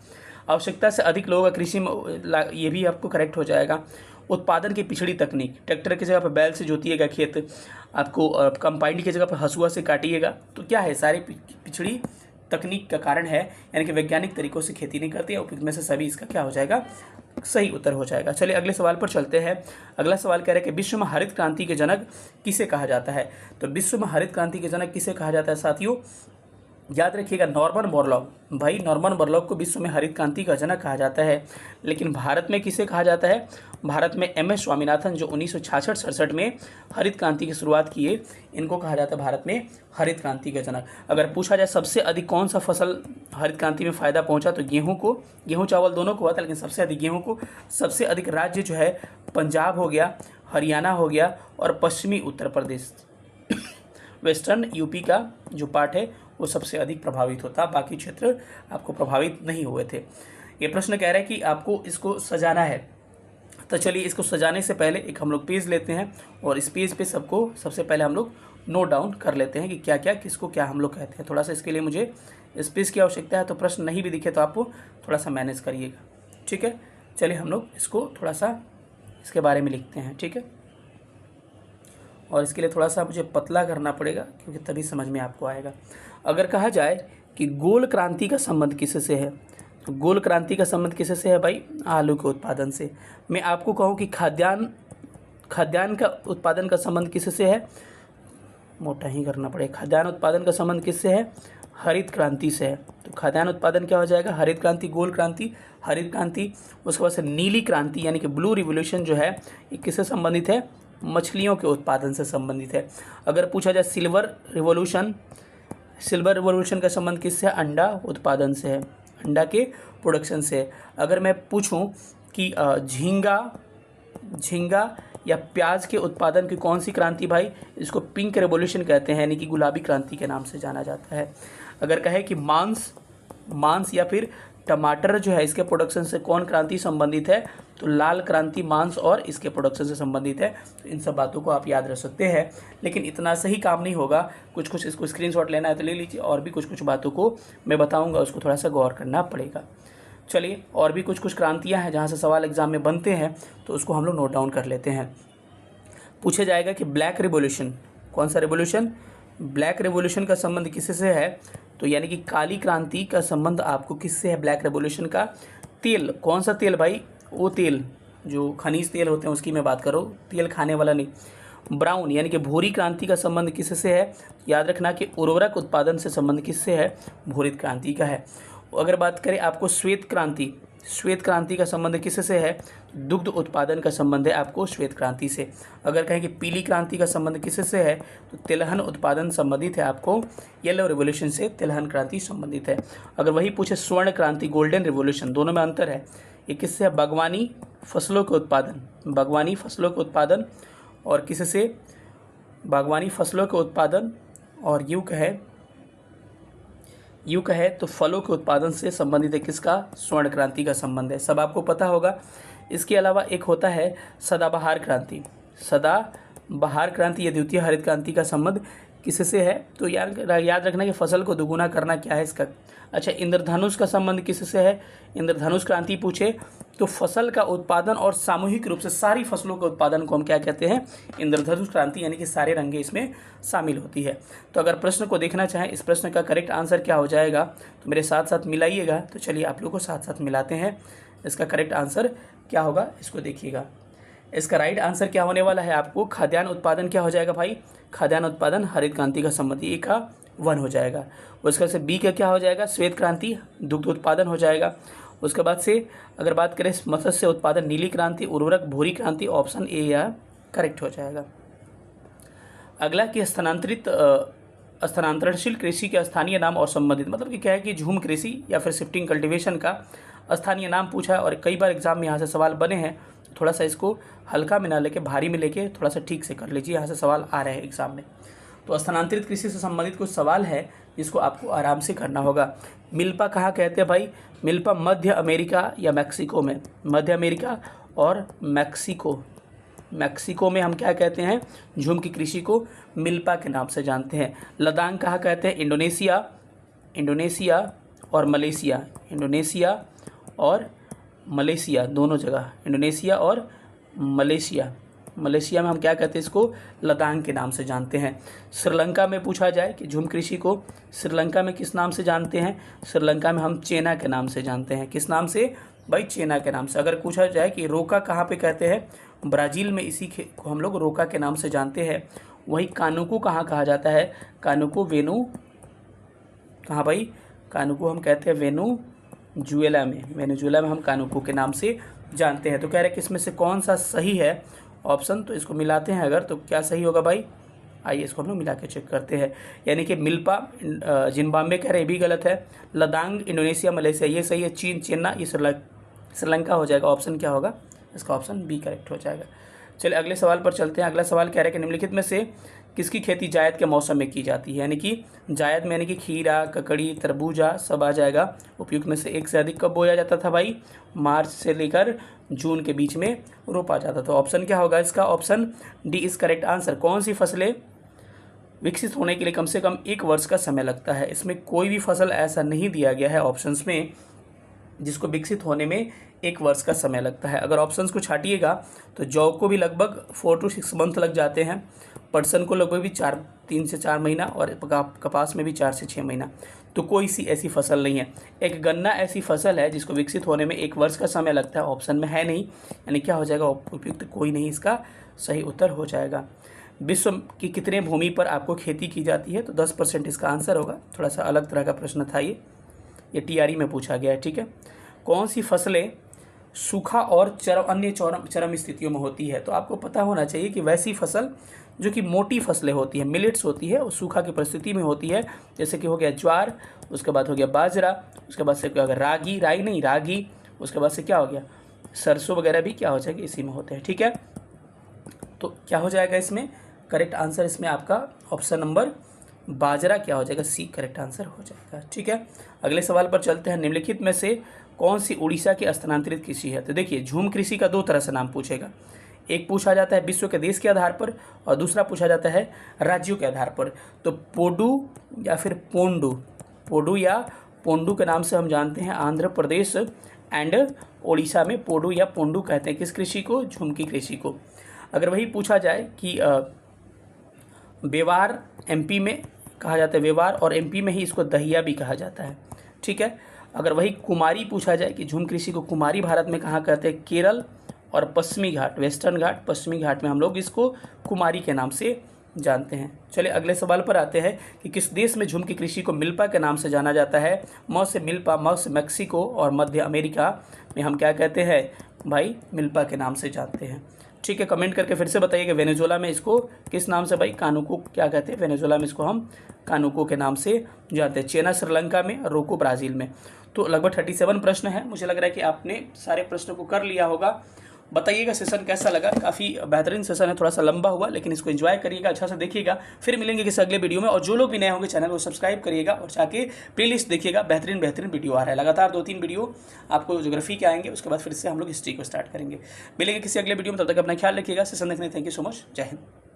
आवश्यकता से अधिक लोगों का कृषि में, ये भी आपको करेक्ट हो जाएगा। उत्पादन की पिछड़ी तकनीक, ट्रैक्टर की जगह पर बैल से जोतिएगा खेत, आपको कंपाइंड की जगह पर हसुआ से काटिएगा। तो क्या है, सारी पिछड़ी तकनीक का कारण है, यानी कि वैज्ञानिक तरीकों से खेती नहीं करती है। उसमें से सभी इसका क्या हो जाएगा, सही उत्तर हो जाएगा। चलिए अगले सवाल पर चलते हैं। अगला सवाल कह रहा है कि विश्व में हरित क्रांति के जनक किसे कहा जाता है। तो विश्व में हरित क्रांति के जनक किसे कहा जाता है साथियों, याद रखिएगा नॉर्मन बोरलॉग। भाई नॉर्मन बोरलॉग को विश्व में हरित क्रांति का जनक कहा जाता है। लेकिन भारत में किसे कहा जाता है, भारत में एम.एस. स्वामीनाथन जो 1966-67 में हरित क्रांति की शुरुआत किए, इनको कहा जाता है भारत में हरित क्रांति का जनक। अगर पूछा जाए सबसे अधिक कौन सा फसल हरित क्रांति में फ़ायदा पहुंचा, तो गेहूँ चावल दोनों को हुआ था, लेकिन सबसे अधिक गेहूँ को। सबसे अधिक राज्य जो है पंजाब हो गया, हरियाणा हो गया और पश्चिमी उत्तर प्रदेश, वेस्टर्न यूपी का जो पार्ट है वो सबसे अधिक प्रभावित होता, बाकी क्षेत्र आपको प्रभावित नहीं हुए थे। ये प्रश्न कह रहा है कि आपको इसको सजाना है। तो चलिए इसको सजाने से पहले एक हम लोग पेज लेते हैं और इस पेज पे सबको सबसे पहले हम लोग नोट डाउन कर लेते हैं कि क्या क्या किसको क्या हम लोग कहते हैं। थोड़ा सा इसके लिए मुझे स्पेस की आवश्यकता है, तो प्रश्न नहीं भी दिखे तो आपको थोड़ा सा मैनेज करिएगा। ठीक है। चलिए हम लोग इसको थोड़ा सा इसके बारे में लिखते हैं। ठीक है। और इसके लिए थोड़ा सा मुझे पतला करना पड़ेगा क्योंकि तभी समझ में आपको आएगा। अगर कहा जाए कि गोल क्रांति का संबंध किससे है, तो गोल क्रांति का संबंध किससे है भाई, आलू के उत्पादन से। मैं आपको कहूँ कि खाद्यान्न का उत्पादन का संबंध किससे है, मोटा ही करना पड़ेगा। खाद्यान्न उत्पादन का संबंध किससे है, हरित क्रांति से है। तो खाद्यान्न उत्पादन क्या हो जाएगा, हरित क्रांति, गोल क्रांति, हरित क्रांति। उसके बाद से नीली क्रांति यानी कि ब्लू रिवोल्यूशन जो है ये किससे संबंधित है, मछलियों के उत्पादन से संबंधित है। अगर पूछा जाए सिल्वर रिवोल्यूशन, सिल्वर रिवोल्यूशन का संबंध किससे है, अंडा उत्पादन से है, अंडा के प्रोडक्शन से है। अगर मैं पूछूं कि झींगा या प्याज के उत्पादन की कौन सी क्रांति भाई, इसको पिंक रेवोल्यूशन कहते हैं, यानी कि गुलाबी क्रांति के नाम से जाना जाता है। अगर कहे कि मांस या फिर टमाटर जो है इसके प्रोडक्शन से कौन क्रांति संबंधित है, तो लाल क्रांति मांस और इसके प्रोडक्शन से संबंधित है। तो इन सब बातों को आप याद रख सकते हैं, लेकिन इतना सही काम नहीं होगा, कुछ इसको स्क्रीनशॉट लेना है तो ले लीजिए, और भी कुछ बातों को मैं बताऊंगा, उसको थोड़ा सा गौर करना पड़ेगा। चलिए, और भी कुछ क्रांतियाँ हैं जहाँ से सवाल एग्जाम में बनते हैं, तो उसको हम लोग नोट डाउन कर लेते हैं। पूछा जाएगा कि ब्लैक रिवोल्यूशन, कौन सा रिवोल्यूशन, ब्लैक रिवोल्यूशन का संबंध किससे है, तो यानी कि काली क्रांति का संबंध आपको किससे है, ब्लैक रिवोल्यूशन का। तेल, कौन सा तेल भाई, वो तेल जो खनिज तेल होते हैं उसकी मैं बात करूँ, तेल खाने वाला नहीं। ब्राउन यानी कि भूरी क्रांति का संबंध किससे है, याद रखना कि उर्वरक उत्पादन से संबंध किससे है, भूरित क्रांति का है। अगर बात करें आपको श्वेत क्रांति का संबंध किससे है, दुग्ध उत्पादन का संबंध है आपको श्वेत क्रांति से। अगर कहें कि पीली क्रांति का संबंध किससे है, तो तिलहन उत्पादन संबंधित है आपको येलो रिवोल्यूशन से, तिलहन क्रांति संबंधित है। अगर वही पूछे स्वर्ण क्रांति, गोल्डन रिवोल्यूशन, दोनों में अंतर है, ये किससे है, बागवानी फसलों के उत्पादन, और किससे, बागवानी फसलों के उत्पादन, और यूँ कहे तो फलों के उत्पादन से संबंधित है किसका, स्वर्ण क्रांति का संबंध है, सब आपको पता होगा। इसके अलावा एक होता है सदाबहार क्रांति, ये द्वितीय हरित क्रांति का संबंध किससे है, तो याद रखना कि फसल को दुगुना करना क्या है इसका। अच्छा, इंद्रधनुष का संबंध किससे है, इंद्रधनुष क्रांति पूछे तो फसल का उत्पादन और सामूहिक रूप से सारी फसलों के उत्पादन को हम क्या कहते हैं, इंद्रधनुष क्रांति, यानी कि सारे रंगे इसमें शामिल होती है। तो अगर प्रश्न को देखना चाहें, इस प्रश्न का करेक्ट आंसर क्या हो जाएगा, तो मेरे साथ साथ मिलाइएगा। तो चलिए आप लोग को साथ साथ मिलाते हैं, इसका करेक्ट आंसर क्या होगा, इसको देखिएगा। इसका राइट आंसर क्या होने वाला है आपको, खाद्यान्न उत्पादन क्या हो जाएगा भाई, खाद्यान्न उत्पादन हरित क्रांति का संबंध, ए का 1 हो जाएगा। उसके बाद से बी का क्या हो जाएगा, श्वेत क्रांति, दुग्ध उत्पादन हो जाएगा। उसके बाद से अगर बात करें मत्स्य उत्पादन, नीली क्रांति, उर्वरक, भूरी क्रांति, ऑप्शन ए या करेक्ट हो जाएगा। अगला कि स्थानांतरणशील कृषि के स्थानीय नाम और संबंधित, मतलब कि क्या है कि झूम कृषि या फिर शिफ्टिंग कल्टीवेशन का स्थानीय नाम पूछा है, और कई बार एग्जाम में यहाँ से सवाल बने हैं। थोड़ा सा इसको हल्का में ना लेके भारी में लेके थोड़ा सा ठीक से कर लीजिए, यहाँ से सवाल आ रहे हैं एग्जाम में। तो स्थानांतरित कृषि से संबंधित कुछ सवाल है जिसको आपको आराम से करना होगा। मिल्पा कहाँ कहते हैं भाई, मिल्पा मध्य अमेरिका या मैक्सिको में, मध्य अमेरिका और मैक्सिको में हम क्या कहते हैं, झूम की कृषि को मिल्पा के नाम से जानते हैं। लदांग कहाँ कहते हैं, इंडोनेशिया और मलेशिया दोनों जगह, इंडोनेशिया और मलेशिया में हम क्या कहते हैं, इसको लदांग के नाम से जानते हैं। श्रीलंका में पूछा जाए कि झूम कृषि को श्रीलंका में किस नाम से जानते हैं, श्रीलंका में हम चेना के नाम से जानते हैं। किस नाम से भाई, चेना के नाम से। अगर पूछा जाए कि रोका कहाँ पे कहते हैं, ब्राज़ील में इसी को हम लोग रोका के नाम से जानते हैं। वही कानुको कहाँ कहा जाता है, कानुको कहाँ भाई, कानुको हम कहते हैं वेनेजुएला में हम कानुको के नाम से जानते हैं। तो कह रहे हैं कि इसमें से कौन सा सही है ऑप्शन, तो इसको मिलाते हैं अगर, तो क्या सही होगा भाई, आइए इसको हम लोग मिला के चेक करते हैं। यानी कि मिल्पा जिम्बाब्वे कह रहे हैं, ये भी गलत है। लदांग इंडोनेशिया मलेशिया ये सही है। चीन चेन्ना ये श्रीलंका हो जाएगा। ऑप्शन क्या होगा, इसका ऑप्शन बी करेक्ट हो जाएगा। चलिए अगले सवाल पर चलते हैं। अगला सवाल कह रहा है कि निम्नलिखित में से किसकी खेती जायद के मौसम में की जाती है, यानी कि जायद में यानी कि खीरा, ककड़ी, तरबूजा सब आ जाएगा। उपयुक्त में से एक से अधिक कब बोया जाता था भाई, मार्च से लेकर जून के बीच में रोपा जाता था। ऑप्शन क्या होगा इसका, option D is correct answer. कौन सी फसलें विकसित होने के लिए कम से कम 1 वर्ष का समय लगता है, इसमें कोई भी फसल ऐसा नहीं दिया गया है ऑप्शंस में जिसको विकसित होने में 1 वर्ष का समय लगता है। अगर ऑप्शंस को छाटिएगा तो जौ को भी लगभग 4 to 6 मंथ लग जाते हैं, पटसन को लगभग भी 3 से 4 महीना, और कपास में भी 4 से 6 महीना। तो कोई सी ऐसी फसल नहीं है। एक गन्ना ऐसी फसल है जिसको विकसित होने में 1 वर्ष का समय लगता है, ऑप्शन में है नहीं, यानी क्या हो जाएगा उपयुक्त कोई नहीं, इसका सही उत्तर हो जाएगा। विश्व की कितने भूमि पर आपको खेती की जाती है, तो 10% इसका आंसर होगा। थोड़ा सा अलग तरह का प्रश्न था ये टीआरई में पूछा गया है, ठीक है। कौन सी फसलें सूखा और अन्य चरम स्थितियों में होती है, तो आपको पता होना चाहिए कि वैसी फसल जो कि मोटी फसलें होती हैं, मिलेट्स होती है, और सूखा की परिस्थिति में होती है, जैसे कि हो गया ज्वार, उसके बाद हो गया बाजरा, उसके बाद से क्या हो गया रागी, उसके बाद से क्या हो गया सरसों वगैरह भी क्या हो जाएगा इसी में होते हैं, ठीक है। तो क्या हो जाएगा इसमें करेक्ट आंसर, इसमें आपका ऑप्शन नंबर बाजरा क्या हो जाएगा, सी करेक्ट आंसर हो जाएगा, ठीक है। अगले सवाल पर चलते हैं। निम्नलिखित में से कौन सी उड़ीसा की स्थानांतरित कृषि है, तो देखिए झूम कृषि का दो तरह से नाम पूछेगा। एक पूछा जाता है विश्व के देश के आधार पर, और दूसरा पूछा जाता है राज्यों के आधार पर। तो पोडू या फिर पोडू या पोंडू के नाम से हम जानते हैं आंध्र प्रदेश एंड उड़ीसा में पोडू या पोंडू कहते हैं किस कृषि को, झूम की कृषि को। अगर वही पूछा जाए कि बेवार एमपी में कहा जाता है, वेवार, और एमपी में ही इसको दहिया भी कहा जाता है, ठीक है। अगर वही कुमारी पूछा जाए कि झूम कृषि को कुमारी भारत में कहाँ कहते हैं, केरल और पश्चिमी घाट, वेस्टर्न घाट, पश्चिमी घाट में हम लोग इसको कुमारी के नाम से जानते हैं। चलिए अगले सवाल पर आते हैं कि किस देश में झूम की कृषि को मिल्पा के नाम से जाना जाता है। म से मिल्पा, म से मैक्सिको, और मध्य अमेरिका में हम क्या कहते हैं भाई, मिल्पा के नाम से जानते हैं, ठीक है। कमेंट करके फिर से बताइए कि वेनेजुएला में इसको किस नाम से भाई, कानुको क्या कहते हैं, वेनेजुएला में इसको हम कानुको के नाम से जानते हैं। चेना श्रीलंका में, रोको ब्राज़ील में। तो लगभग 37 प्रश्न है। मुझे लग रहा है कि आपने सारे प्रश्नों को कर लिया होगा। बताइएगा सेशन कैसा लगा, काफ़ी बेहतरीन सेशन है, थोड़ा सा लंबा हुआ, लेकिन इसको एंजॉय करिएगा, अच्छा से देखिएगा। फिर मिलेंगे किसी अगले वीडियो में, और जो लोग भी नए होंगे चैनल को सब्सक्राइब करिएगा और जाके प्लेलिस्ट देखिएगा, बेहतरीन वीडियो आ रहा है। लगातार 2-3 वीडियो आपको ज्योग्राफी के आएंगे, उसके बाद फिर से हम लोग हिस्ट्री को स्टार्ट करेंगे। मिलेंगे किसी अगले वीडियो में, तब तक अपना ख्याल रखिएगा। सेशन देखने थैंक यू सो मच, जय हिंद।